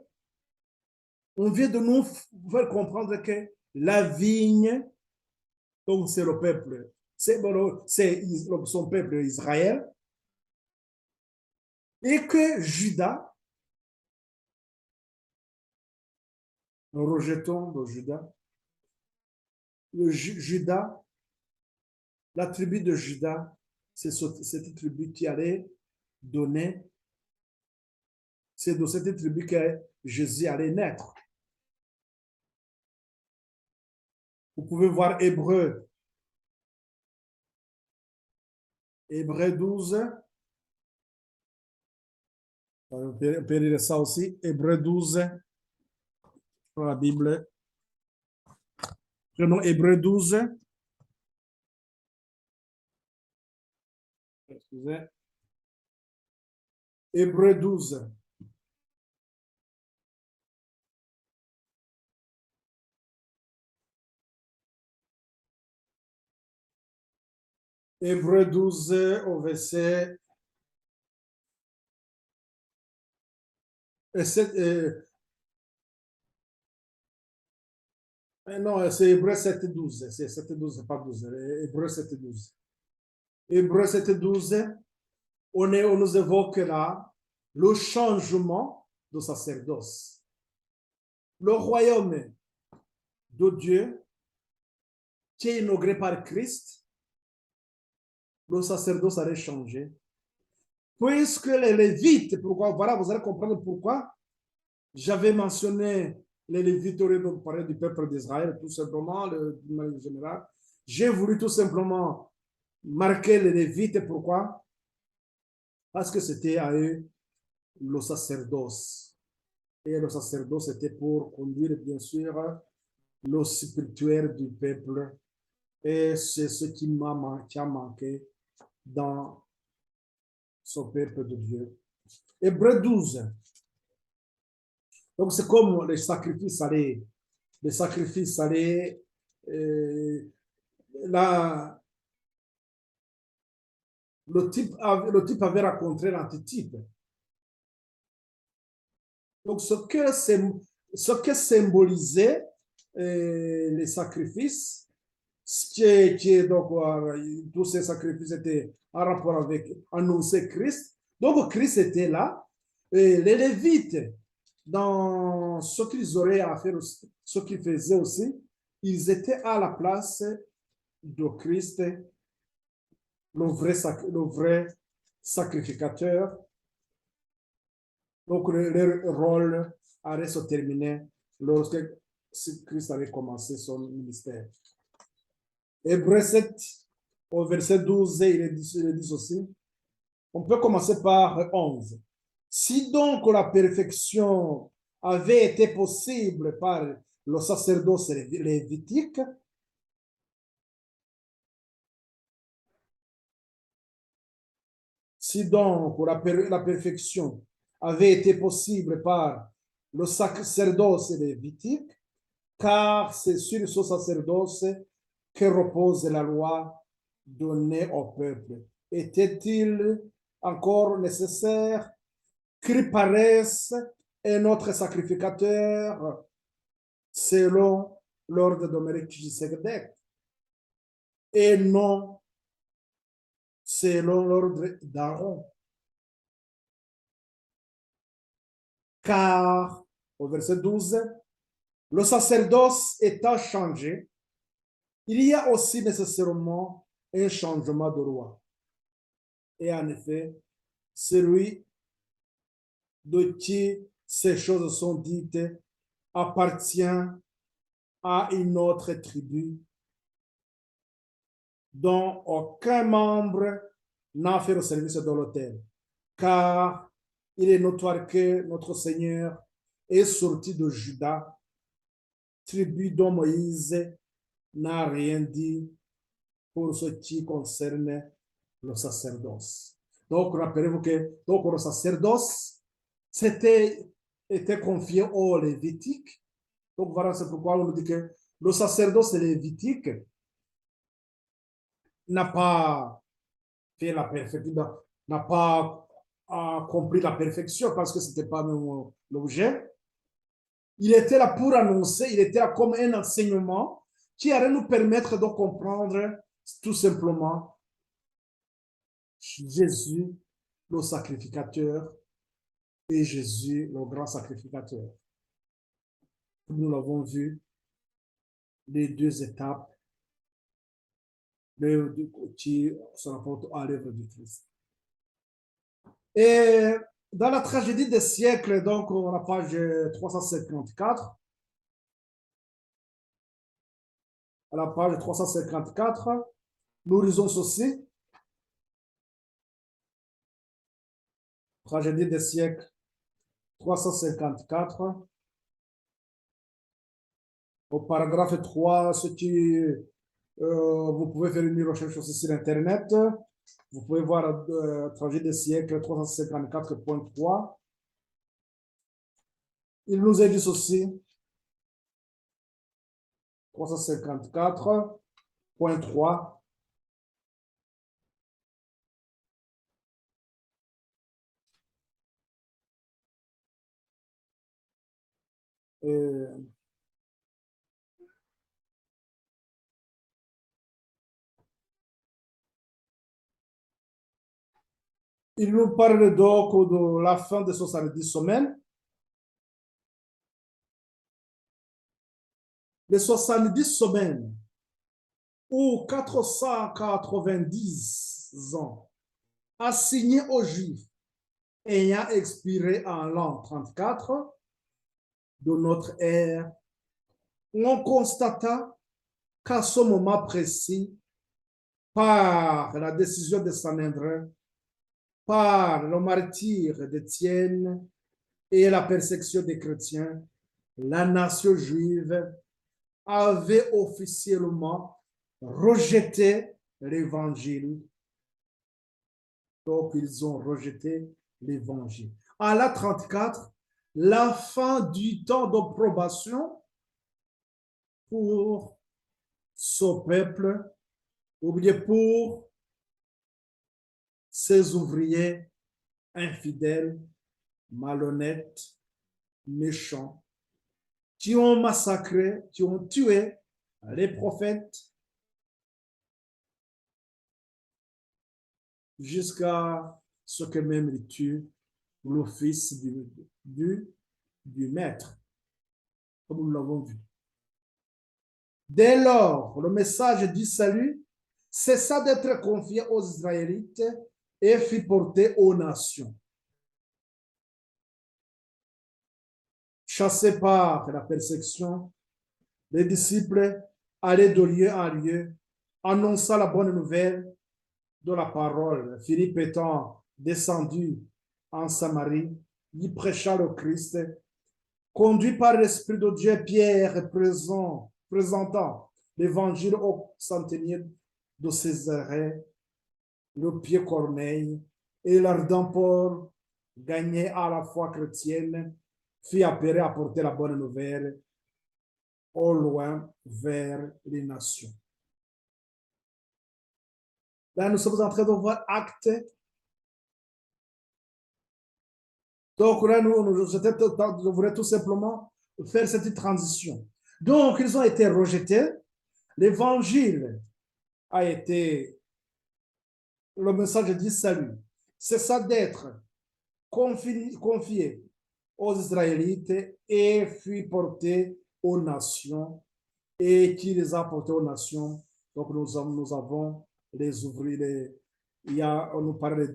on vient de nous faire comprendre que la vigne, donc c'est le peuple, c'est son peuple Israël, et que Judas, nous rejetons de Judas, Judas, la tribu de Judas, c'est cette tribu qui allait donner, c'est de cette tribu que Jésus allait naître. Vous pouvez voir Hébreu 12. On peut lire ça aussi. Hébreu 12, dans la Bible. Prenons Hébreu 12. Excusez. Hébreu 12. Hébreu 12 au verset. Non, c'est Hébreu 7, 12. C'est 7, 12, pas 12. Hébreu 7, 12. Hébreu 7, 12. On nous évoque là le changement de sacerdoce. Le royaume de Dieu qui est inauguré par Christ, le sacerdoce allait changer. Puisque les Lévites, pourquoi, voilà, vous allez comprendre pourquoi j'avais mentionné les Lévites au lieu de parler du peuple d'Israël, tout simplement, de manière générale. J'ai voulu tout simplement marquer les Lévites, pourquoi? Parce que c'était à eux le sacerdoce. Et le sacerdoce, c'était pour conduire, bien sûr, le spirituel du peuple. Et c'est ce qui a manqué dans ce peuple de Dieu. Hébreu 12. Donc, c'est comme les sacrifices allaient. Les sacrifices allaient. Là, le type avait rencontré l'antitype. Donc, ce que symbolisaient les sacrifices, donc, tous ces sacrifices étaient en rapport avec annoncer Christ. Donc, Christ était là. Et les Lévites, dans ce qu'ils auraient à faire, ce qu'ils faisaient aussi, ils étaient à la place de Christ, le vrai sacrificateur. Donc, leur rôle allait se terminer lorsque Christ avait commencé son ministère. Hébreu 7, au verset 12, il dit aussi, on peut commencer par 11. Si donc la perfection avait été possible par le sacerdoce lévitique, si donc la perfection avait été possible par le sacerdoce lévitique, car c'est sur ce sacerdoce que repose la loi donnée au peuple. Était-il encore nécessaire qu'il paraisse un autre sacrificateur selon l'ordre de Melchisedec et non selon l'ordre d'Aaron? Car, au verset 12, le sacerdoce étant changé, il y a aussi nécessairement un changement de roi. Et en effet, celui de qui ces choses sont dites appartient à une autre tribu dont aucun membre n'a fait le service de l'autel. Car il est notoire que notre Seigneur est sorti de Juda, tribu dont Moïse n'a rien dit pour ce qui concerne le sacerdoce. Donc, rappelez-vous que donc, le sacerdoce était confié aux Lévitiques. Donc, voilà, c'est pourquoi on nous dit que le sacerdoce lévitique n'a pas fait la perfection, n'a pas accompli la perfection parce que ce n'était pas même l'objet. Il était là pour annoncer, il était là comme un enseignement qui allait nous permettre de comprendre tout simplement Jésus, le sacrificateur, et Jésus, le grand sacrificateur. Nous l'avons vu, les deux étapes qui se rapportent à l'œuvre du Christ. Et Dans la tragédie des siècles, donc, à la page 354, à la page 354, nous lisons ceci. Tragédie des siècles, 354. Au paragraphe 3, vous pouvez faire une recherche aussi sur Internet. Vous pouvez voir Tragédie des siècles 354.3. Il nous est dit ceci, 354.3. Il nous parle donc de la fin des 70 semaines. Les 70 semaines ou 490 ans assignés aux Juifs ayant expiré en l'an 34 de notre ère, on constata qu'à ce moment précis, par la décision de Sanhédrin, par le martyre d'Étienne et la persécution des chrétiens, la nation juive avait officiellement rejeté l'évangile. Donc, ils ont rejeté l'évangile. À la 34, la fin du temps de probation pour ce peuple, ou bien pour ces ouvriers infidèles, malhonnêtes, méchants, qui ont massacré, qui ont tué les prophètes jusqu'à ce que même ils tuent le fils du maître, comme nous l'avons vu. Dès lors, le message du salut cessa d'être confié aux Israélites et fut porté aux nations. Chassés par la persécution, les disciples allaient de lieu en lieu, annonçant la bonne nouvelle de la parole. Philippe étant descendu en Samarie, il prêcha le Christ. Conduit par l'Esprit de Dieu, Pierre présentant l'évangile au centenier de Césarée, le pied Corneille et l'ardent Paul, gagné à la foi chrétienne, fit appeler à porter la bonne nouvelle au loin vers les nations. Là, nous sommes en train de voir Actes. Donc là, je voudrais tout simplement faire cette transition. Donc, ils ont été rejetés. L'évangile a été le message du salut. C'est ça d'être confié aux Israélites et fut porté aux nations. Et qui les a portés aux nations? Donc, nous avons les ouvriers. On nous parle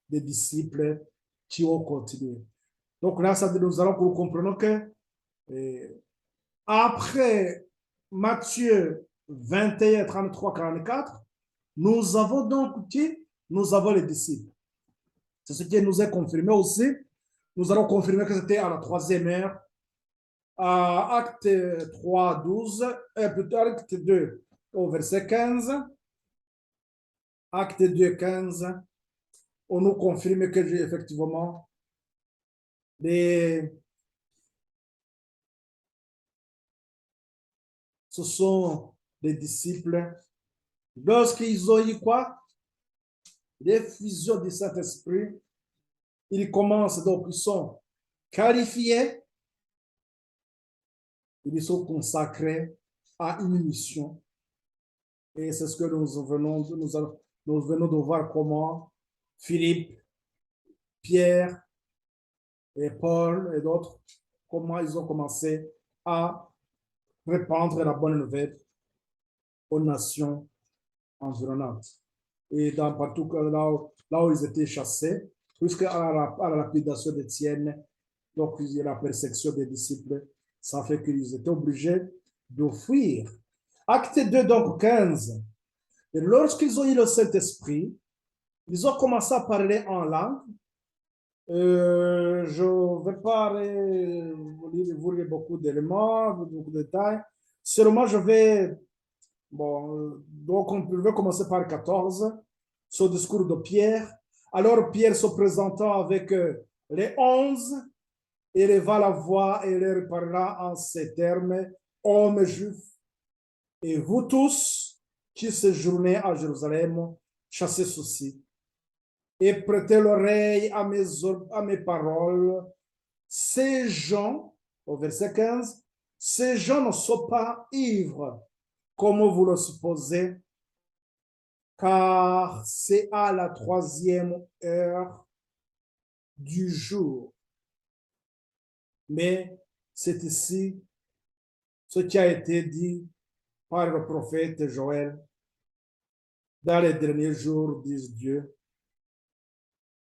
des disciples qui ont continué. Donc là, nous allons comprendre que après Matthieu 21, 33, 44, nous avons donc qui? Nous avons les disciples. C'est ce qui nous est confirmé aussi. Nous allons confirmer que c'était à la troisième heure, à Acte 3, 12, plutôt Acte 2, au verset 15. Acte 2, 15, on nous confirme que effectivement, ce sont des disciples. Lorsqu'ils ont eu quoi? L'effusion du Saint-Esprit, ils commencent, donc ils sont qualifiés, ils sont consacrés à une mission. Et c'est ce que nous venons de voir comment Philippe, Pierre et Paul et d'autres, comment ils ont commencé à répandre la bonne nouvelle aux nations environnantes. Et partout là où ils étaient chassés, jusqu'à à la lapidation d'Étienne. Donc, il y a la persécution des disciples. Ça fait qu'ils étaient obligés de fuir. Acte 2, donc 15. Et lorsqu'ils ont eu le Saint-Esprit, ils ont commencé à parler en langue. Je ne vais pas vous lire beaucoup d'éléments, beaucoup de détails. Seulement, je vais. Bon, donc, on peut commencer par 14, ce discours de Pierre. Alors, Pierre se présentant avec les 11, il éleva la voix et leur parla en ces termes: hommes juifs, et vous tous qui séjournez à Jérusalem, chassez ceci et prêtez l'oreille à mes paroles. Ces gens, au verset 15, ces gens ne sont pas ivres, comme vous le supposez, car c'est à la 3e heure du jour. Mais c'est ici ce qui a été dit par le prophète Joël. Dans les derniers jours, dit Dieu,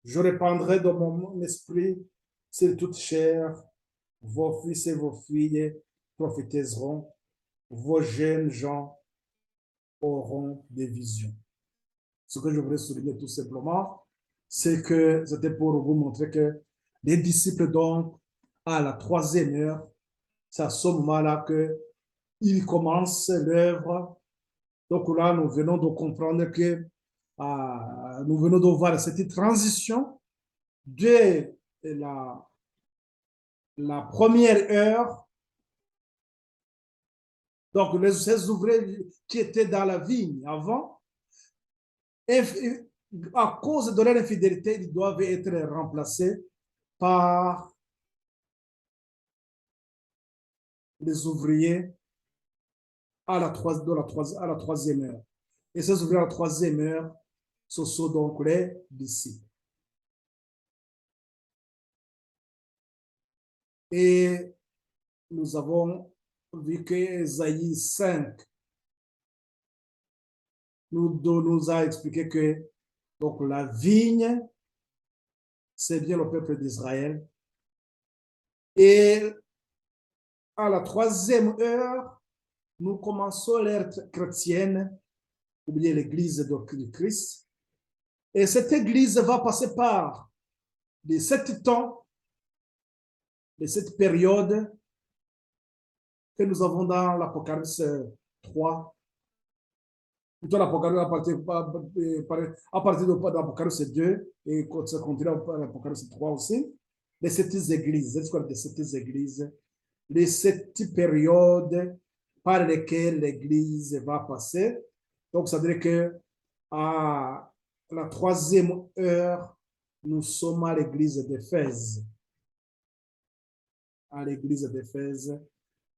je répandrai de mon esprit sur toute chair. Vos fils et vos filles prophétiseront. Vos jeunes gens auront des visions. Ce que je voudrais souligner tout simplement, c'est que c'était pour vous montrer que les disciples, donc, à la 3e heure, c'est à ce moment-là qu'ils commencent l'œuvre. Donc là, nous venons de comprendre que nous venons de voir cette transition de la première heure. Donc, ces ouvriers qui étaient dans la vigne avant, à cause de leur infidélité, ils doivent être remplacés par les ouvriers à la 3e heure. Et ces ouvriers à la 3e heure, ce sont donc les disciples. Et nous avons vu que Ésaïe 5 nous a expliqué que donc, la vigne, c'est bien le peuple d'Israël. Et à la 3e heure, nous commençons l'ère chrétienne, ou bien l'église de Christ. Et cette église va passer par les 7 temps, les 7 périodes que nous avons dans l'Apocalypse 3. Plutôt l'Apocalypse à partir de l'Apocalypse 2 et ça continue à l'Apocalypse 3 aussi. Les 7 églises, c'est ce qu'on appelle les 7 églises, les 7 périodes par lesquelles l'église va passer. Donc, ça veut dire que à la 3e heure, nous sommes à l'église d'Éphèse. À l'église d'Éphèse.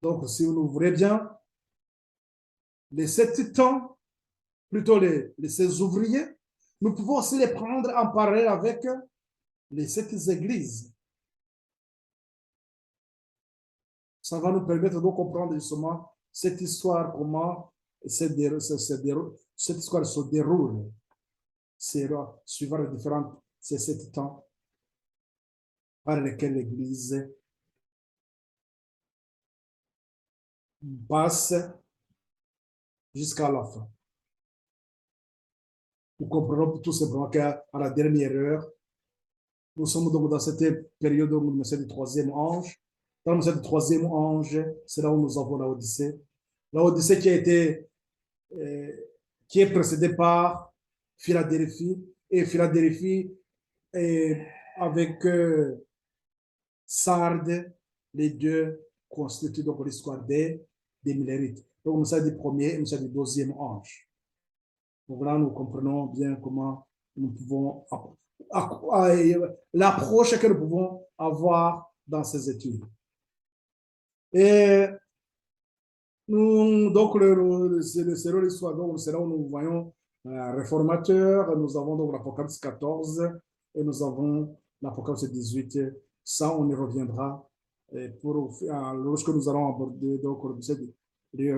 Donc, si vous ouvrez bien, les 7 temps, plutôt ces ouvriers, nous pouvons aussi les prendre en parallèle avec les 7 églises. Ça va nous permettre de comprendre justement cette histoire, comment cette histoire se déroule. C'est suivant les différents, ces 7 temps par lesquels l'Église passe jusqu'à la fin. Nous comprenons tout simplement qu'à la dernière heure, nous sommes donc dans cette période où nous sommes du 3e ange. Dans le 3e ange, c'est là où nous avons la Odyssée. La Odyssée qui est précédée par Philadelphie. Et Philadelphie avec Sardes, les deux constituent donc l'histoire des Millérites. Donc nous sommes du 1er et nous sommes du 2e ange. Donc là, nous comprenons bien comment nous pouvons l'approche que nous pouvons avoir dans ces études. Et nous, donc, c'est l'histoire, donc c'est là où nous voyons réformateur, nous avons donc l'Apocalypse 14 et nous avons l'Apocalypse 18. Ça, on y reviendra lorsque nous allons aborder donc l'Apocalypse, les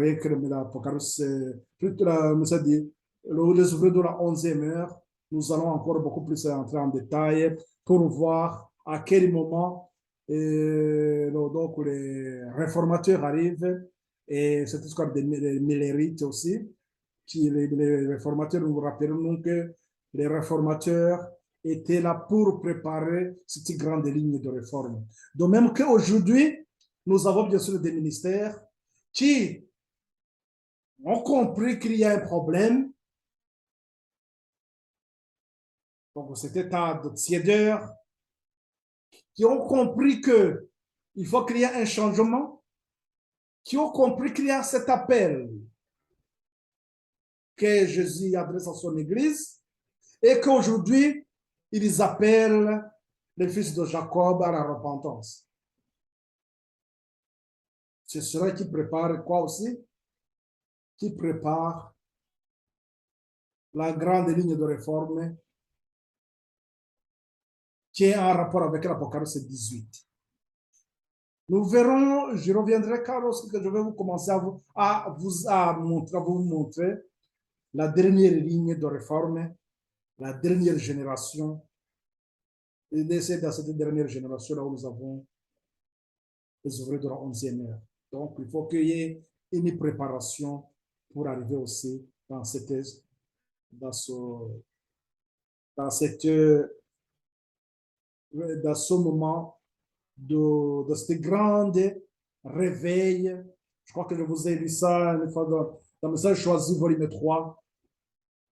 ouvriers de la 11e heure. Nous allons encore beaucoup plus entrer en détail pour voir à quel moment donc les réformateurs arrivent. Et c'est ce qu'on appelle des millérites aussi. Les réformateurs, nous vous rappelons que les réformateurs étaient là pour préparer cette grande ligne de réforme. De même qu'aujourd'hui, nous avons bien sûr des ministères qui ont compris qu'il y a un problème. Donc, c'était à de tiédeurs qui ont compris qu'il faut qu'il y ait un changement, qui ont compris qu'il y a cet appel que Jésus adresse à son Église et qu'aujourd'hui, ils appellent les fils de Jacob à la repentance. C'est cela qui prépare quoi aussi? Qui prépare la grande ligne de réforme qui est en rapport avec l'Apocalypse 18. Nous verrons, je reviendrai car lorsque je vais vous commencer à vous montrer la dernière ligne de réforme, la dernière génération. Et c'est dans cette dernière génération là où nous avons les ouvriers de la 11e heure. Donc, il faut qu'il y ait une préparation pour arriver aussi dans dans ce moment de ce grand réveil. Je crois que je vous ai lu ça une fois dans le message choisi, volume 3,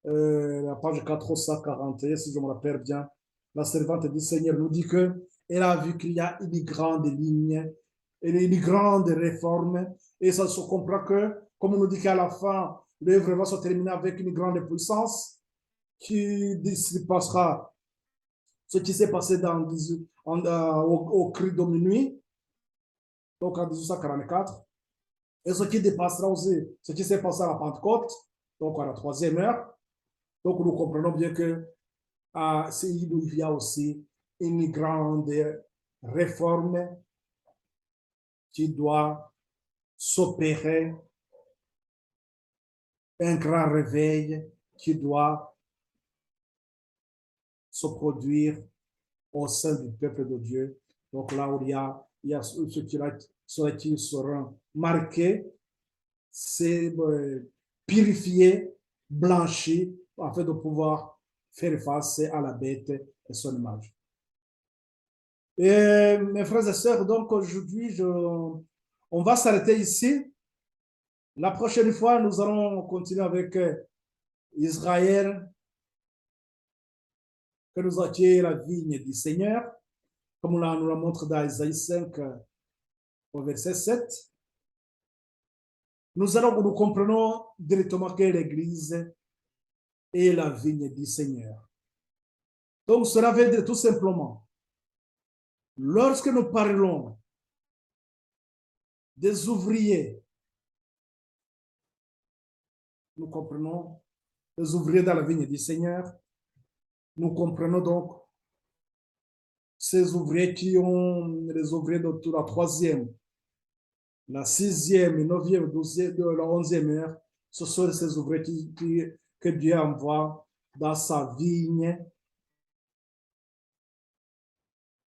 la page 441, si je me rappelle bien. La servante du Seigneur nous dit qu'elle a vu qu'il y a une grande ligne, une grande réforme, et ça se comprend que, comme on nous dit qu'à la fin, l'œuvre va se terminer avec une grande puissance qui passera ce qui s'est passé au cri de minuit, donc en 1844, et ce qui dépassera aussi ce qui s'est passé à la Pentecôte, donc à la 3e heure. Donc nous comprenons bien que il y a aussi une grande réforme qui doit s'opérer, un grand réveil qui doit se produire au sein du peuple de Dieu. Donc là où il y a ceux qui seront marqués, c'est purifié, blanchi, afin de pouvoir faire face à la bête et son image. Et mes frères et sœurs, donc aujourd'hui, on va s'arrêter ici. La prochaine fois, nous allons continuer avec Israël, que nous acquiert la vigne du Seigneur, comme on nous la montre dans Isaïe 5, au verset 7. Nous comprenons directement que l'Église est la vigne du Seigneur. Donc, cela veut dire tout simplement, lorsque nous parlons des ouvriers, nous comprenons les ouvriers dans la vigne du Seigneur, nous comprenons donc ces ouvriers qui ont les ouvriers de la 3e, la 6e, la 9e, 12e, la 11e heure. Ce sont ces ouvriers que Dieu envoie dans sa vigne.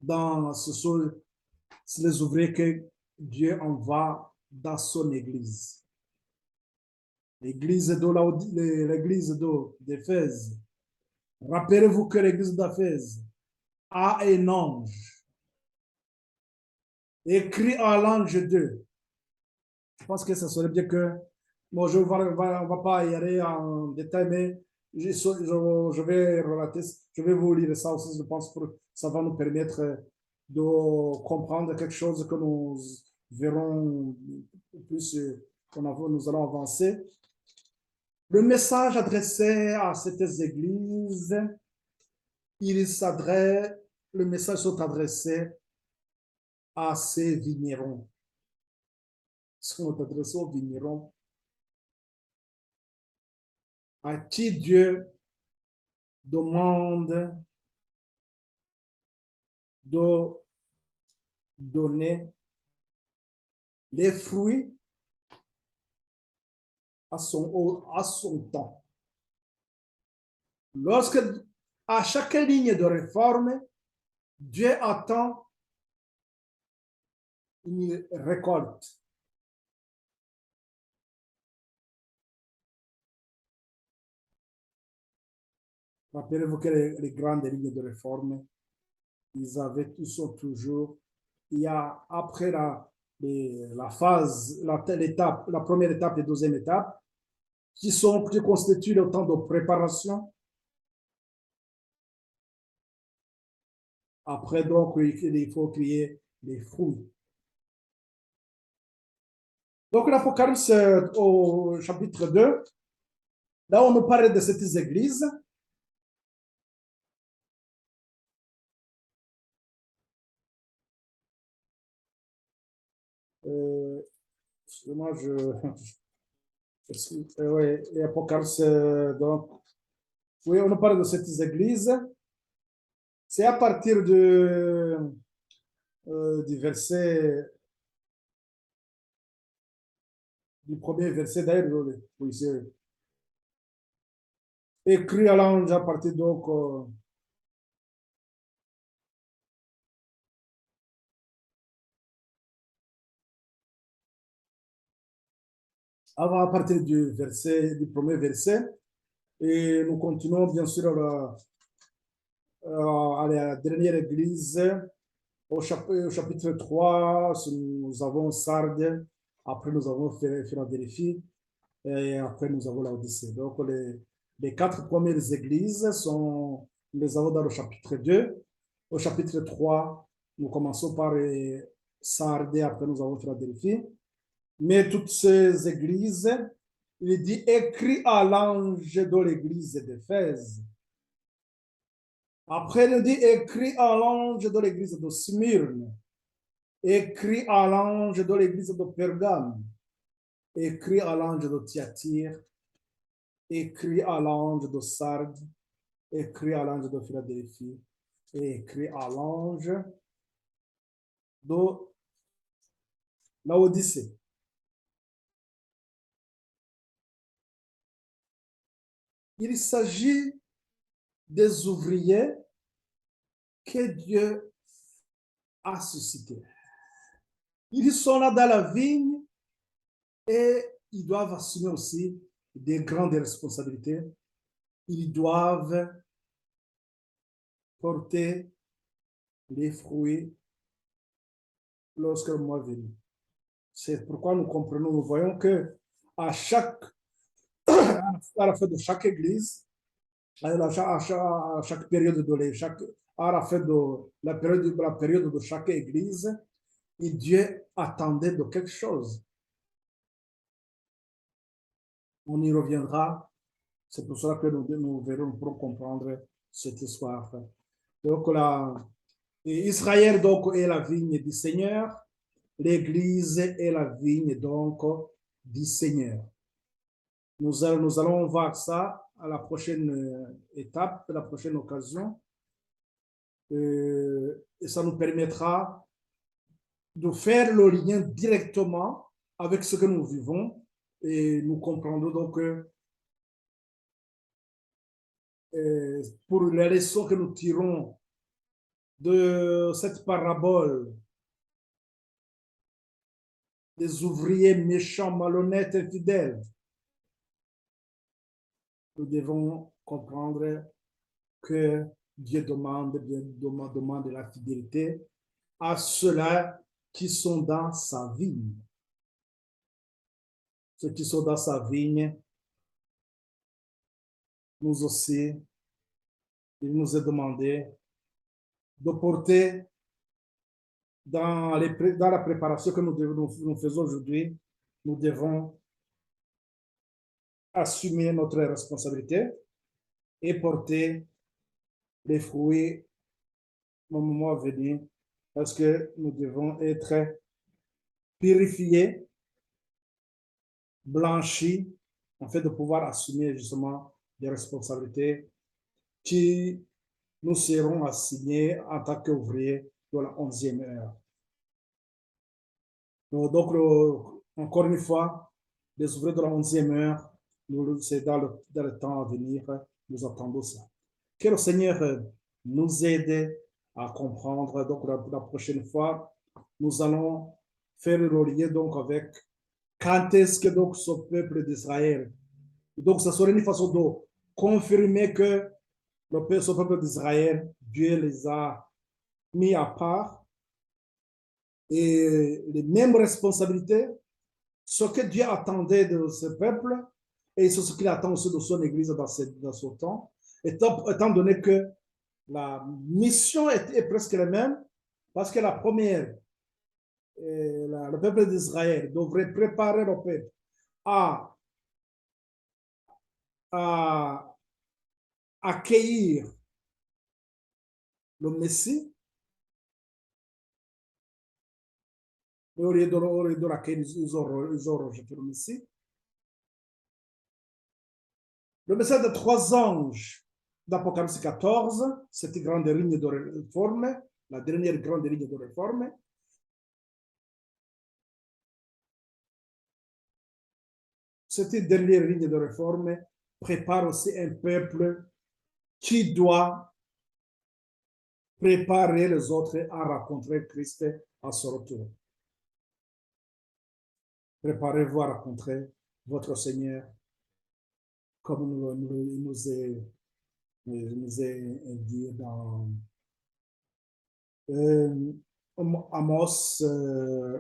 Ce sont les ouvriers que Dieu envoie dans son église. L'église d'Éphèse. Rappelez-vous que l'église d'Éphèse a un ange écrit à l'ange 2. Je pense que ça serait bien que, bon, on ne va pas y aller en détail, mais je vais relater, je vais vous lire ça aussi, je pense que ça va nous permettre de comprendre quelque chose que nous verrons plus, nous allons avancer. Le message adressé à cette église, le message est adressé à ces vignerons. Sont adressés aux vignerons à qui Dieu demande de donner les fruits à son temps. Lorsque à chaque ligne de réforme, Dieu attend une récolte. Rappelez-vous que les grandes lignes de réforme, ils sont toujours, il y a après la phase, l'étape, la première étape et deuxième étape, qui constituent le temps de préparation. Après, donc, il faut créer les fruits. Donc, l'Apocalypse au chapitre 2, là, on nous parle de ces églises. Moi, oui, l'Apocalypse, donc, oui, on nous parle de cette église. C'est à partir du verset, du premier verset d'ailleurs, oui, c'est écrit à l'ange à partir donc, à partir du premier verset, et nous continuons bien sûr à la dernière église, au chapitre 3, nous avons Sardes, après nous avons Philadelphie, et après nous avons l'Odyssée. Donc les quatre premières églises sont, nous les avons dans le chapitre 2. Au chapitre 3, nous commençons par Sardes, après nous avons Philadelphie. Mais toutes ces églises, il dit écrit à l'ange de l'église d'Éphèse. Après, il dit écrit à l'ange de l'église de Smyrne, écrit à l'ange de l'église de Pergame, écrit à l'ange de Thyatire, écrit à l'ange de Sardes, écrit à l'ange de Philadelphie, et écrit à l'ange de l'Odyssée. Il s'agit des ouvriers que Dieu a suscités. Ils sont là dans la vigne et ils doivent assumer aussi des grandes responsabilités. Ils doivent porter les fruits lorsque le mois vient. C'est pourquoi nous comprenons, nous voyons que à la fin de chaque église, à chaque période à la fin de la période de chaque église, et Dieu attendait de quelque chose. On y reviendra. C'est pour cela que nous verrons pour comprendre cette histoire. Donc là, Israël donc est la vigne du Seigneur, l'Église est la vigne donc du Seigneur. Nous allons voir ça à la prochaine étape, à la prochaine occasion. Et ça nous permettra de faire le lien directement avec ce que nous vivons et nous comprendrons donc que pour les leçons que nous tirons de cette parabole des ouvriers méchants, malhonnêtes, infidèles, nous devons comprendre que Dieu demande la fidélité à ceux-là qui sont dans sa vigne. Ceux qui sont dans sa vigne, nous aussi, il nous est demandé de porter dans la préparation que nous faisons aujourd'hui, nous devons assumer notre responsabilité et porter les fruits au moment venu, parce que nous devons être purifiés, blanchis, afin de pouvoir assumer justement des responsabilités qui nous seront assignées en tant qu'ouvriers de la 11e heure. Donc, encore une fois, les ouvriers de la 11e heure, c'est dans le temps à venir, nous attendons ça. Que le Seigneur nous aide à comprendre. Donc, la prochaine fois, nous allons faire le lien donc avec quand est-ce que donc ce peuple d'Israël. Donc, ce serait une façon de confirmer que ce peuple d'Israël, Dieu les a mis à part et les mêmes responsabilités, ce que Dieu attendait de ce peuple et c'est ce qu'il attend aussi de son Église dans ce temps, étant donné que la mission est presque la même, parce que la première, le peuple d'Israël devrait préparer le peuple à, à accueillir le Messie, et au lieu de l'accueillir, ils ont rejeté le Messie. Le message de trois anges d'Apocalypse 14, cette grande ligne de réforme, la dernière grande ligne de réforme, cette dernière ligne de réforme prépare aussi un peuple qui doit préparer les autres à rencontrer Christ à son retour. Préparez-vous à rencontrer votre Seigneur comme il nous est dit dans Amos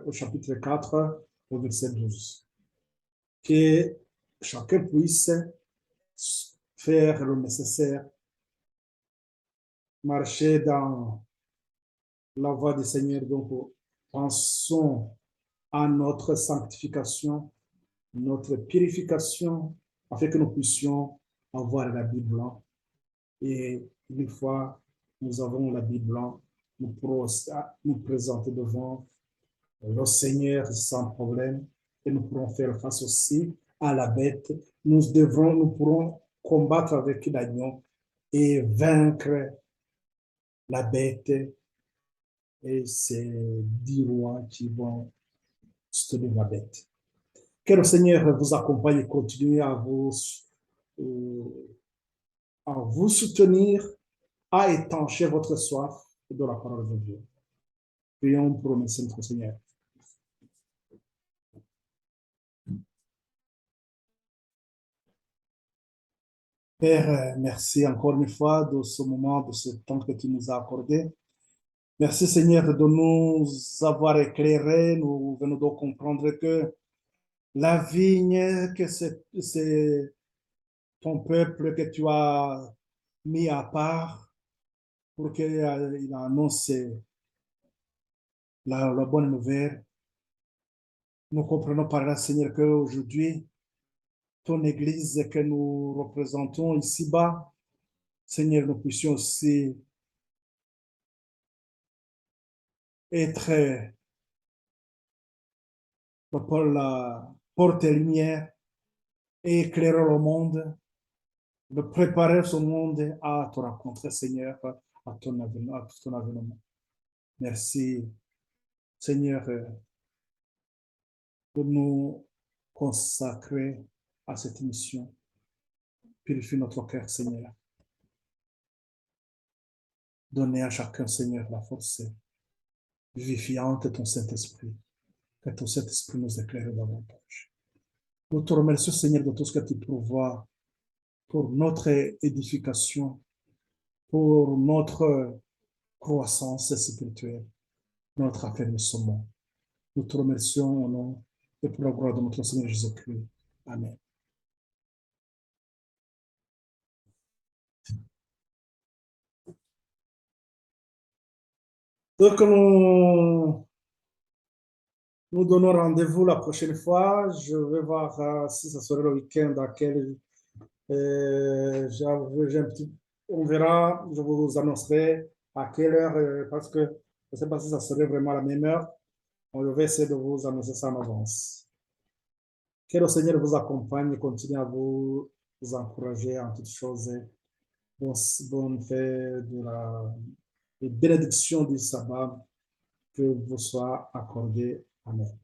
au chapitre 4 au verset 12. Que chacun puisse faire le nécessaire, marcher dans la voie du Seigneur. Donc, pensons à notre sanctification, notre purification, afin que nous puissions avoir la Bible blanche. Et une fois nous avons la Bible blanche, nous pourrons nous présenter devant le Seigneur sans problème et nous pourrons faire face aussi à la bête. Nous pourrons combattre avec l'agneau et vaincre la bête et ces 10 rois qui vont soutenir la bête. Que le Seigneur vous accompagne et continue à vous soutenir, à étancher votre soif de la parole de Dieu. Prions pour remercier notre Seigneur. Père, merci encore une fois de ce moment, de ce temps que tu nous as accordé. Merci Seigneur de nous avoir éclairés. Nous venons de comprendre que la vigne, que c'est ton peuple que tu as mis à part pour qu'il annonce la bonne nouvelle. Nous comprenons par là, Seigneur, qu'aujourd'hui, ton Église que nous représentons ici-bas, Seigneur, nous puissions aussi être pour la porte-lumière et éclairer le monde, de préparer ce monde à te rencontrer, Seigneur, à ton avènement. Merci, Seigneur, de nous consacrer à cette mission. Purifie notre cœur, Seigneur. Donnez à chacun, Seigneur, la force vivifiante de ton Saint-Esprit. Que ton Saint-Esprit nous éclaire davantage. Nous te remercions, Seigneur, de tout ce que tu pourvois pour notre édification, pour notre croissance spirituelle, notre affermissement. Nous te remercions au nom et pour la gloire de notre Seigneur Jésus-Christ. Amen. Donc, nous donnons rendez-vous la prochaine fois. Je vais voir si ça sera le week-end dans lequel on verra. Je vous annoncerai à quelle heure, parce que je ne sais pas si ça serait vraiment la même heure. On va essayer de vous annoncer ça en avance. Que le Seigneur vous accompagne et continue à vous encourager en toutes choses. Bonne fête de la bénédiction du sabbat que vous soit accordée. Amen.